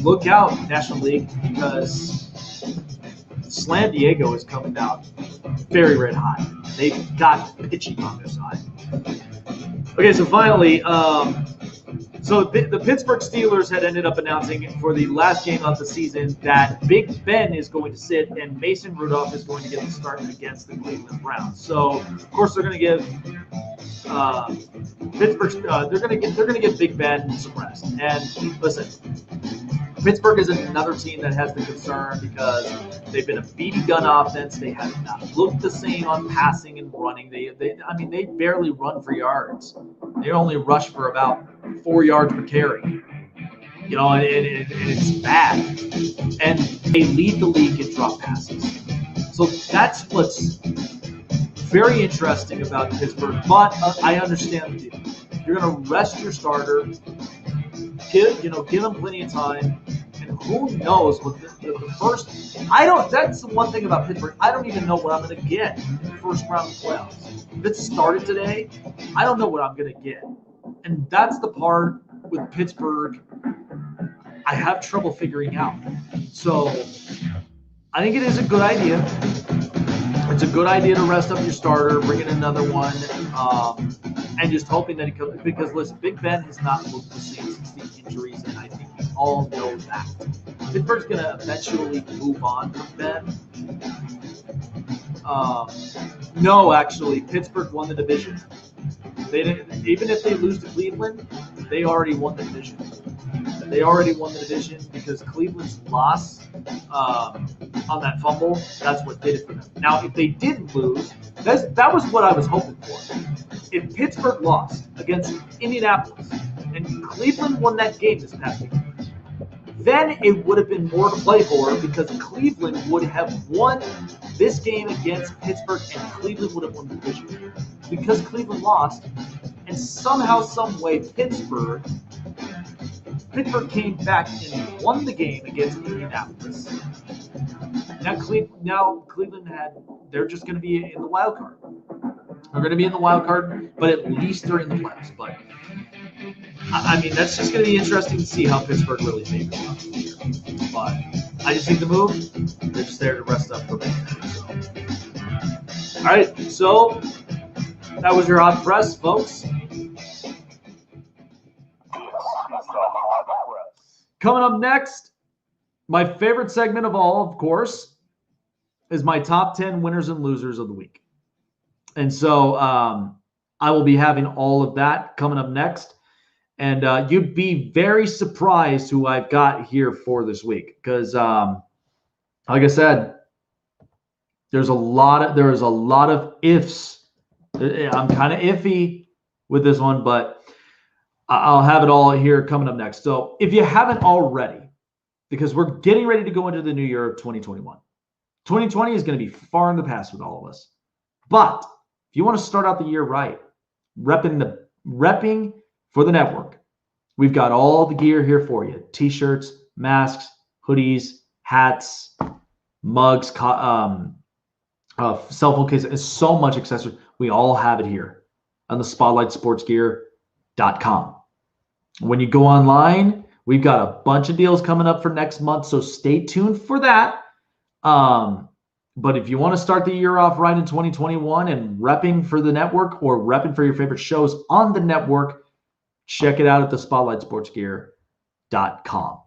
Look out, National League, because San Diego is coming down very red hot. They've got pitching on their side. Okay, so finally, so the Pittsburgh Steelers had ended up announcing for the last game of the season that Big Ben is going to sit and Mason Rudolph is going to get the start against the Cleveland Browns. So of course they're going to give Pittsburgh they're going to give Big Ben some rest. And listen, Pittsburgh is another team that has the concern because they've been a beady gun offense. They have not looked the same on passing and running. They barely run for yards. They only rush for about 4 yards per carry. You know, and it's bad. And they lead the league in drop passes. So that's what's very interesting about Pittsburgh. But I understand the deal. You're going to rest your starter. Give them plenty of time. And who knows what the first – that's the one thing about Pittsburgh. I don't even know what I'm going to get in the first round of playoffs. If it started today, I don't know what I'm going to get. And that's the part with Pittsburgh I have trouble figuring out. So I think it is a good idea. It's a good idea to rest up your starter, bring in another one, and just hoping that he comes. Because, listen, Big Ben has not looked the same since the injuries, and I think we all know that. Pittsburgh's going to eventually move on from Ben. No, actually, Pittsburgh won the division. They didn't, even if they lose to Cleveland, they already won the division. They already won the division because Cleveland's loss on that fumble, that's what did it for them. Now, if they didn't lose, that was what I was hoping for. If Pittsburgh lost against Indianapolis and Cleveland won that game this past week, then it would have been more to play for because Cleveland would have won this game against Pittsburgh and Cleveland would have won the division. Because Cleveland lost, and somehow, some way, Pittsburgh came back and won the game against Indianapolis. Now Cleveland they're just going to be in the wild card. They're going to be in the wild card, but at least they're in the playoffs. But I mean, that's just going to be interesting to see how Pittsburgh really favors them this year. But I just think the move, they're just there to rest up for me. So. All right, so that was your hot press, folks. Coming up next, my favorite segment of all, of course, is my top 10 winners and losers of the week. And so I will be having all of that coming up next. And you'd be very surprised who I've got here for this week. Because, like I said, there is a lot of ifs. I'm kind of iffy with this one, but I'll have it all here coming up next. So if you haven't already, because we're getting ready to go into the new year of 2021. 2020 is going to be far in the past with all of us. But if you want to start out the year right, repping for the network, we've got all the gear here for you. T-shirts, masks, hoodies, hats, mugs, cell phone cases, and so much accessories. We all have it here on the SpotlightSportsGear.com. When you go online, we've got a bunch of deals coming up for next month, so stay tuned for that. But if you want to start the year off right in 2021 and repping for the network or repping for your favorite shows on the network, check it out at the SpotlightSportsGear.com.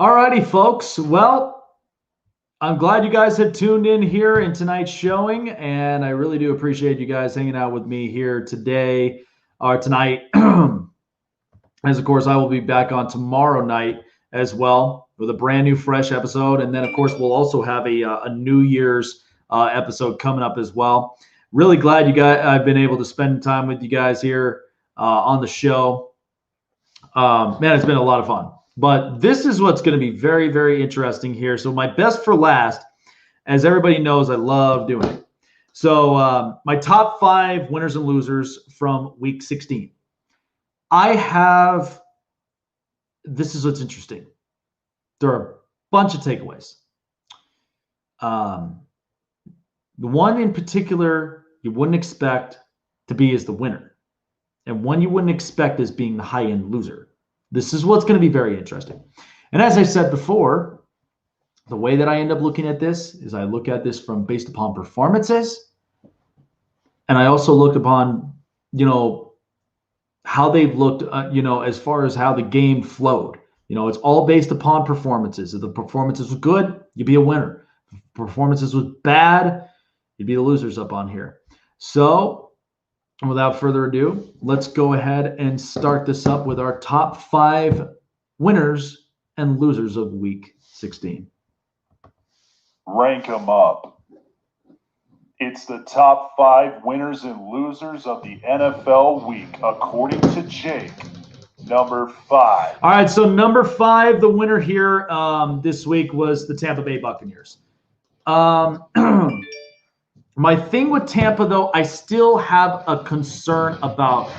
Alrighty, folks. Well, I'm glad you guys have tuned in here in tonight's showing, and I really do appreciate you guys hanging out with me here today or tonight. As of course, I will be back on tomorrow night as well with a brand new, fresh episode, and then of course we'll also have a New Year's episode coming up as well. Really glad I've been able to spend time with you guys here on the show. Man, it's been a lot of fun. But this is what's going to be very, very interesting here. So my best for last, as everybody knows, I love doing it. So my top 5 winners and losers from week 16. This is what's interesting. There are a bunch of takeaways. The one in particular you wouldn't expect to be as the winner, and one you wouldn't expect as being the high-end loser. This is what's going to be very interesting. And as I said before, the way that I end up looking at this is I look at this from based upon performances, and I also look upon, how they've looked, as far as how the game flowed. It's all based upon performances. If the performances were good, you'd be a winner. If performances was bad, you'd be the losers up on here. So without further ado, let's go ahead and start this up with our top 5 winners and losers of week 16. Rank them up. It's the top 5 winners and losers of the NFL week, according to Jake. Number 5. All right, so number 5, the winner here this week was the Tampa Bay Buccaneers. My thing with Tampa, though, I still have a concern about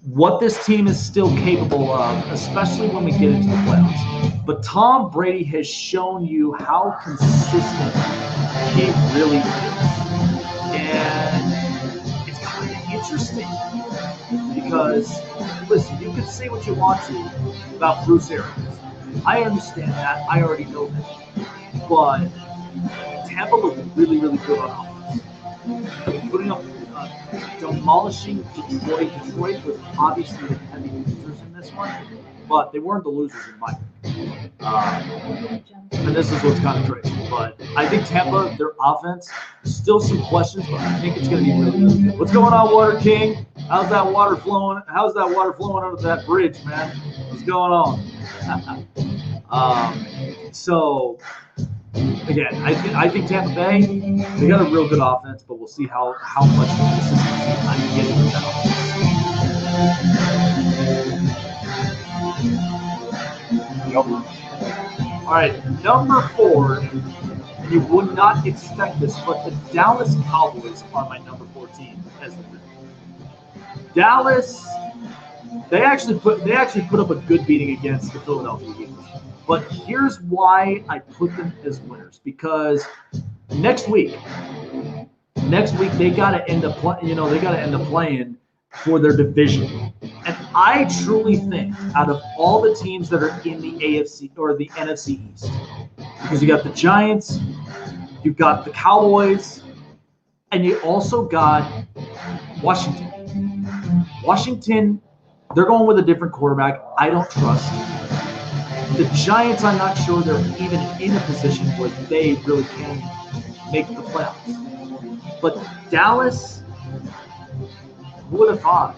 what this team is still capable of, especially when we get into the playoffs. But Tom Brady has shown you how consistent he really is. And it's kind of interesting because, listen, you can say what you want to about Bruce Arians. I understand that. I already know that. But Tampa looked really, really good on offense. Putting up, demolishing Detroit. Detroit was obviously the heavy losers in this one, but they weren't the losers in my opinion. And this is what's kind of crazy. But I think Tampa, their offense, still some questions, but I think it's going to be really, really good. What's going on, Water King? How's that water flowing? How's that water flowing under that bridge, man? What's going on? So, again, I think Tampa Bay, they got a real good offense, but we'll see how much consistency I can get with that offense. All right, number 4, and you would not expect this, but the Dallas Cowboys are my number 4 team as the winner. Dallas, they actually put up a good beating against the Philadelphia Eagles. But here's why I put them as winners, because next week they got to end up playing for their division. And I truly think out of all the teams that are in the AFC or the NFC East, because you got the Giants, you've got the Cowboys, and you also got Washington. Washington, they're going with a different quarterback. I don't trust. The Giants, I'm not sure they're even in a position where they really can make the playoffs. But Dallas, who would have thought?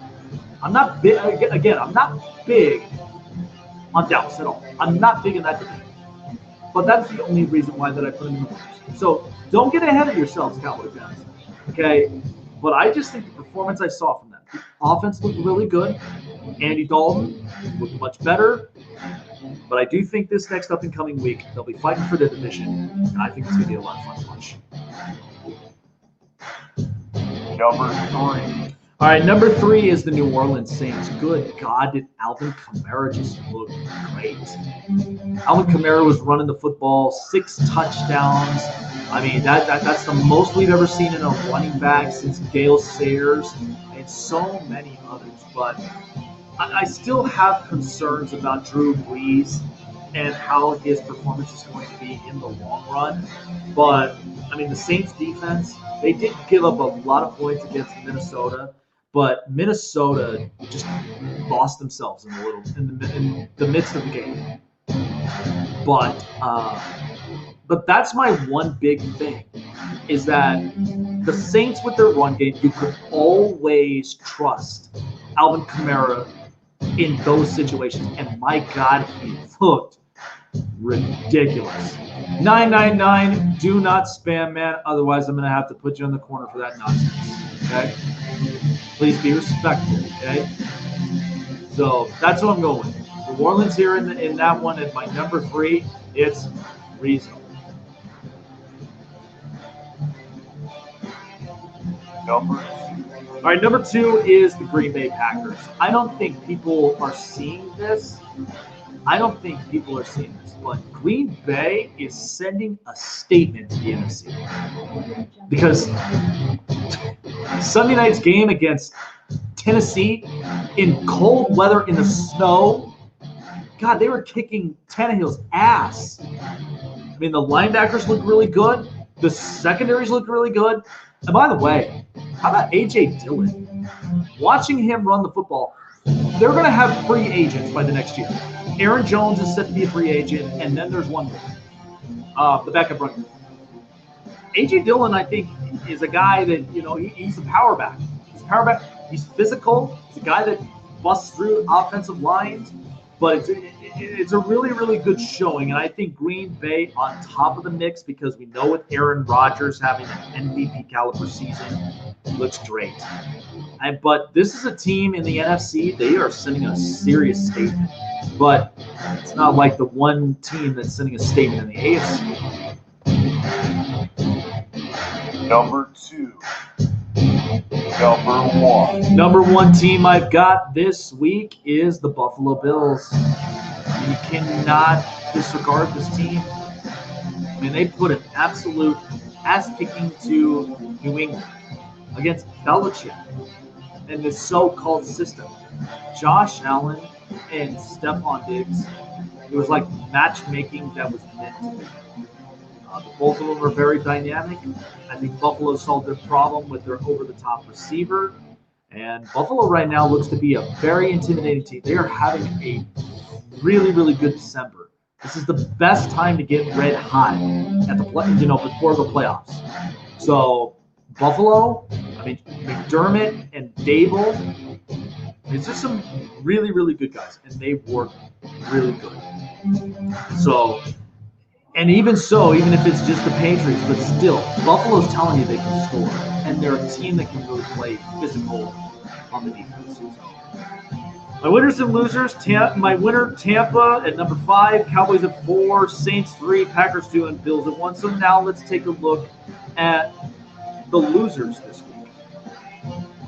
I'm not big. Again, I'm not big on Dallas at all. I'm not big in that division. But that's the only reason why that I put them in the winners. So don't get ahead of yourselves, Cowboy fans. Okay? But I just think the performance I saw from them, the offense looked really good. Andy Dalton looked much better. But I do think this next up and coming week, they'll be fighting for the division. And I think it's going to be a lot of fun to watch. Number 3. All right, number 3 is the New Orleans Saints. Good God, did Alvin Kamara just look great? Alvin Kamara was running the football, 6 touchdowns. I mean, that's the most we've ever seen in a running back since Gale Sayers and so many others. But I still have concerns about Drew Brees and how his performance is going to be in the long run. But, I mean, the Saints defense, they did give up a lot of points against Minnesota. But Minnesota just lost themselves in the midst of the game. But that's my one big thing, is that the Saints with their run game, you could always trust Alvin Kamara in those situations. And my God, he looked ridiculous. 999, do not spam, man. Otherwise, I'm going to have to put you in the corner for that nonsense. Okay? Please be respectful. Okay? So that's what I'm going with. New Orleans here in that one at my number 3. It's reasonable. Number 2. All right, number 2 is the Green Bay Packers. I don't think people are seeing this. But Green Bay is sending a statement to the NFC. Because Sunday night's game against Tennessee in cold weather in the snow, God, they were kicking Tannehill's ass. I mean, the linebackers look really good. The secondaries look really good. And by the way, how about A.J. Dillon? Watching him run the football, they're going to have free agents by the next year. Aaron Jones is set to be a free agent, and then there's one more, the backup running back. A.J. Dillon, I think, is a guy that, he's a power back. He's physical. He's a guy that busts through offensive lines. But it's a really, really good showing. And I think Green Bay on top of the mix, because we know with Aaron Rodgers having an MVP caliber season, looks great. But this is a team in the NFC. They are sending a serious statement. But it's not like the one team that's sending a statement in the AFC. Number 2. Number 1. Number 1 team I've got this week is the Buffalo Bills. You cannot disregard this team. I mean, they put an absolute ass-kicking to New England against Belichick and this so-called system. Josh Allen and Stephon Diggs, it was like matchmaking that was meant to be. Both of them are very dynamic. I think Buffalo solved their problem with their over-the-top receiver. And Buffalo right now looks to be a very intimidating team. They are having a really, really good December. This is the best time to get red hot at the before the playoffs. So Buffalo, McDermott and Dable, it's just some really, really good guys, and they work really good. So, and even if it's just the Patriots, but still, Buffalo's telling you they can score, and they're a team that can really play physical on the defense. My winners and losers, my winner, Tampa at number 5, Cowboys at 4, Saints 3, Packers 2, and Bills at 1. So now let's take a look at the losers this week.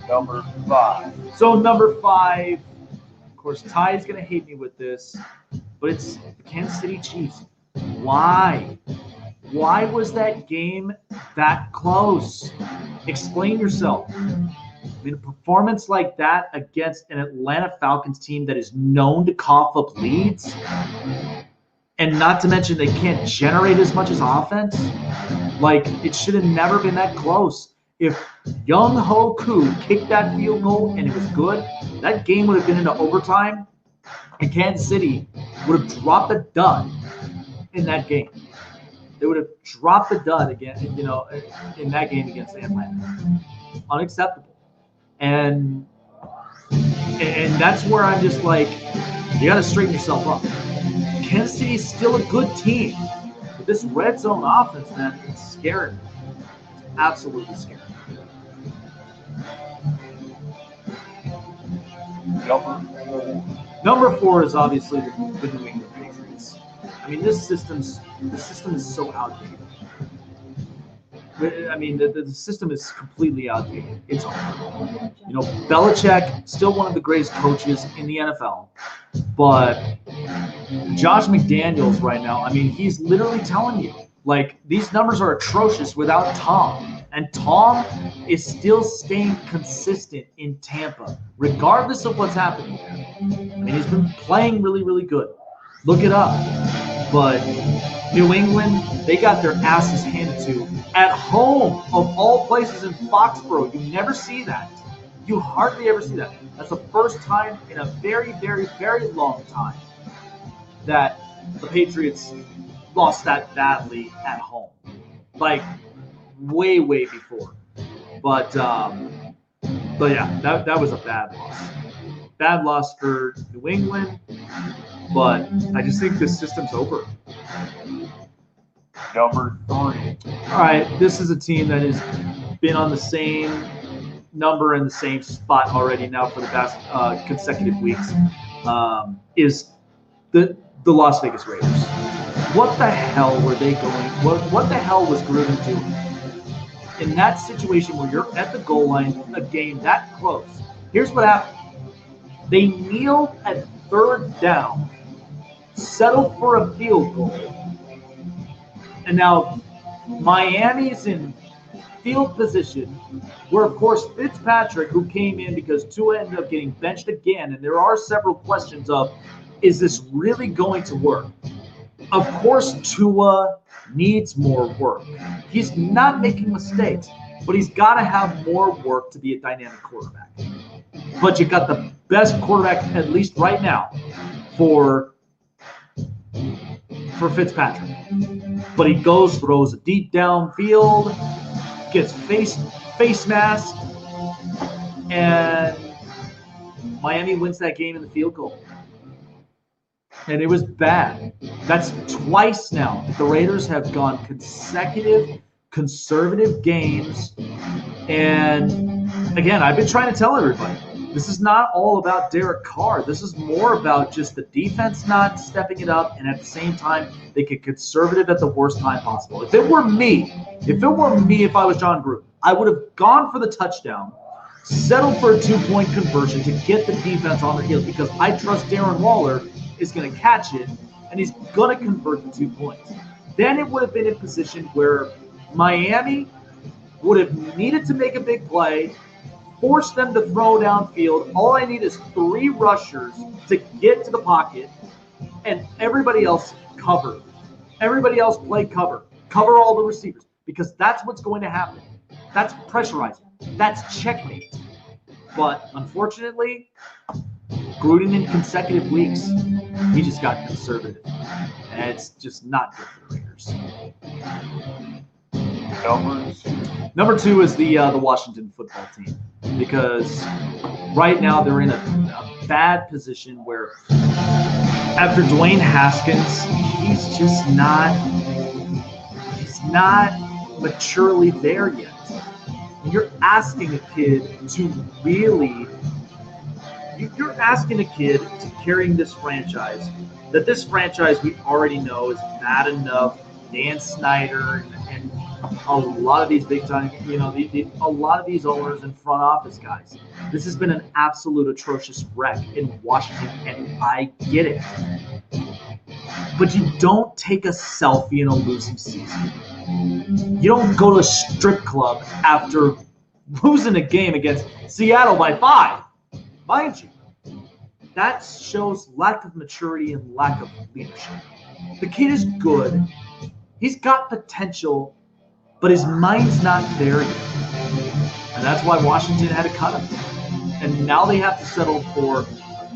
Number 5. So number 5, of course, Ty's going to hate me with this, but it's the Kansas City Chiefs. Why? Why was that game that close? Explain yourself. I mean, a performance like that against an Atlanta Falcons team that is known to cough up leads, and not to mention they can't generate as much as offense, like, it should have never been that close. If Young Ho Koo kicked that field goal and it was good, that game would have been into overtime, and Kansas City would have dropped a dud in that game. They would have dropped the dud again, in that game against Atlanta. Unacceptable. And that's where I'm just like, you got to straighten yourself up. Kansas City is still a good team, but this red zone offense, man, it's scary. It's absolutely scary. Number 4 is obviously the New England Patriots. I mean, this system is so outdated. I mean, the system is completely outdated. It's over. Belichick, still one of the greatest coaches in the NFL, but Josh McDaniels right now, I mean, he's literally telling you, like, these numbers are atrocious without Tom. And Tom is still staying consistent in Tampa, regardless of what's happening there. I mean, he's been playing really, really good. Look it up. But New England, they got their asses handed to at home, of all places, in Foxborough. You never see that. You hardly ever see that. That's the first time in a very, very, very long time that the Patriots lost that badly at home, like way before. But yeah, that was a bad loss. Bad loss for New England, but I just think this system's over. Number 3. All right, this is a team that has been on the same number and the same spot already now for the past consecutive weeks. Is the Las Vegas Raiders. What the hell were they going? What the hell was Gruden doing? In that situation where you're at the goal line, a game that close, here's what happened. They kneel at third down, settle for a field goal, and now Miami's in field position, where, of course, Fitzpatrick, who came in because Tua ended up getting benched again, and there are several questions of, is this really going to work? Of course, Tua needs more work. He's not making mistakes, but he's got to have more work to be a dynamic quarterback. But you got the best quarterback, at least right now, for Fitzpatrick. But he throws a deep downfield, gets face mask, and Miami wins that game in the field goal. And it was bad. That's twice now that the Raiders have gone consecutive conservative games. And again, I've been trying to tell everybody, this is not all about Derek Carr. This is more about just the defense not stepping it up, and at the same time, they get conservative at the worst time possible. If it were me, if I was John Gruden, I would have gone for the touchdown, settled for a 2-point conversion to get the defense on their heels, because I trust Darren Waller is going to catch it, and he's going to convert the 2 points. Then it would have been in position where Miami would have needed to make a big play, force them to throw downfield. All I need is 3 rushers to get to the pocket, and everybody else cover. Everybody else play cover. Cover all the receivers, because that's what's going to happen. That's pressurizing. That's checkmate. But unfortunately, Gruden in consecutive weeks, he just got conservative. And it's just not good for the Raiders. Number 2 is the Washington football team, because right now they're in a bad position where after Dwayne Haskins, he's not maturely there yet. You're asking a kid to really you're asking a kid to carrying this franchise, that this franchise we already know is bad enough. Dan Snyder and a lot of these big time, a lot of these owners and front office guys. This has been an absolute atrocious wreck in Washington, and I get it. But you don't take a selfie in a losing season. You don't go to a strip club after losing a game against Seattle by 5. Mind you, that shows lack of maturity and lack of leadership. The kid is good. He's got potential, but his mind's not there yet. And that's why Washington had to cut him. And now they have to settle for a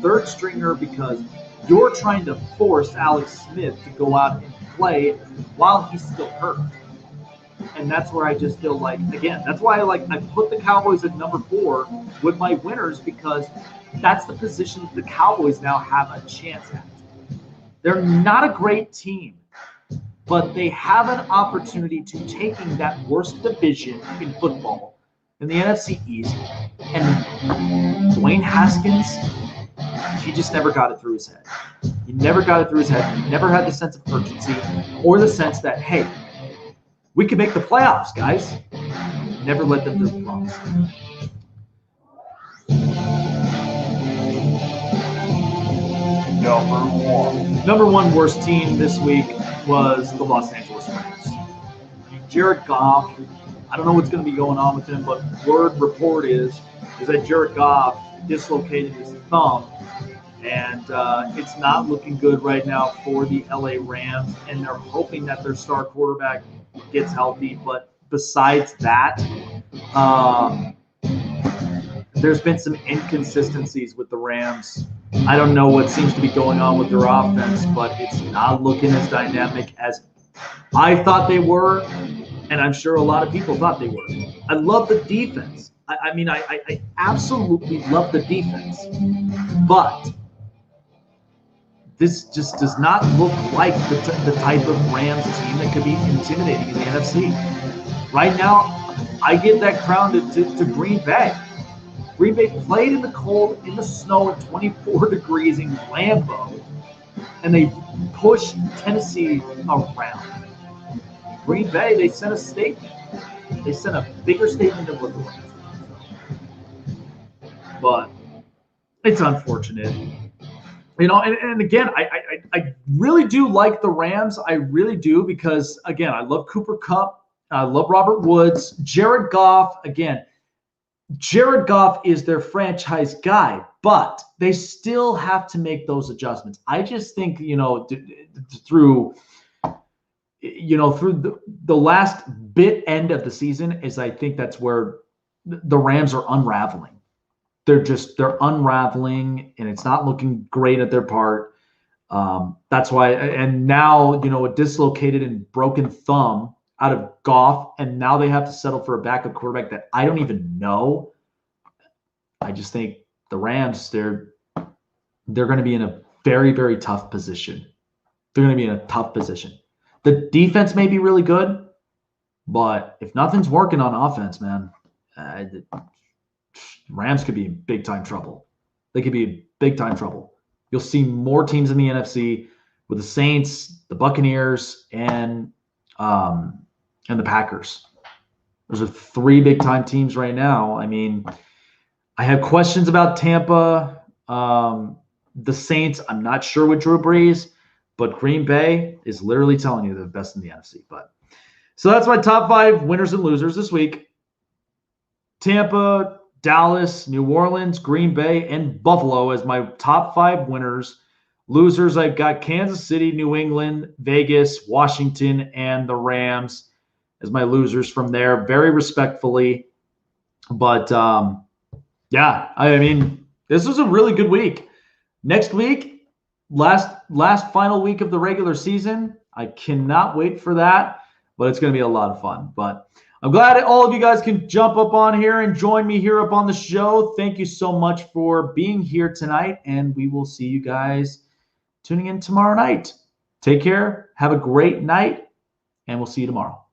third stringer, because you're trying to force Alex Smith to go out and play while he's still hurt. And that's where I just feel like, again, that's why I put the Cowboys at number 4 with my winners, because that's the position the Cowboys now have a chance at. They're not a great team, but they have an opportunity to taking that worst division in football in the NFC East. And Dwayne Haskins, he just never got it through his head. He never got it through his head. He never had the sense of urgency or the sense that, hey, we can make the playoffs, guys. Never let them through the promise. Number one worst team this week was the Los Angeles Rams. Jared Goff, I don't know what's going to be going on with him, but report is that Jared Goff dislocated his thumb, and it's not looking good right now for the LA Rams, and they're hoping that their star quarterback gets healthy. But besides that, there's been some inconsistencies with the Rams. I don't know what seems to be going on with their offense, but it's not looking as dynamic as I thought they were, and I'm sure a lot of people thought they were. I love the defense. I absolutely love the defense, but this just does not look like the type of Rams team that could be intimidating in the NFC. Right now, I give that crown to Green Bay. Green Bay played in the cold, in the snow at 24 degrees in Lambeau, and they pushed Tennessee around. Green Bay, they sent a statement. They sent a bigger statement than what the Rams did. But it's unfortunate. You know, and again, I really do like the Rams. I really do because, again, I love Cooper Kupp. I love Robert Woods. Jared Goff, again, Jared Goff is their franchise guy, but they still have to make those adjustments. I just think, through the last end of the season is I think that's where the Rams are unraveling. They're unraveling, and it's not looking great at their part. That's why, and now, a dislocated and broken thumb out of Goff, and now they have to settle for a backup quarterback that I don't even know. I just think the Rams, they're going to be in a very, very tough position. They're going to be in a tough position. The defense may be really good, but if nothing's working on offense, man, Rams could be in big-time trouble. They could be in big-time trouble. You'll see more teams in the NFC with the Saints, the Buccaneers, and the Packers. Those are three big-time teams right now. I mean, I have questions about Tampa. The Saints, I'm not sure with Drew Brees, but Green Bay is literally telling you they're the best in the NFC. So that's my top 5 winners and losers this week. Tampa, Dallas, New Orleans, Green Bay, and Buffalo as my top 5 winners. Losers, I've got Kansas City, New England, Vegas, Washington, and the Rams as my losers from there, very respectfully. But, yeah, I mean, this was a really good week. Next week, last final week of the regular season. I cannot wait for that, but it's going to be a lot of fun. But I'm glad all of you guys can jump up on here and join me here up on the show. Thank you so much for being here tonight, and we will see you guys tuning in tomorrow night. Take care. Have a great night, and we'll see you tomorrow.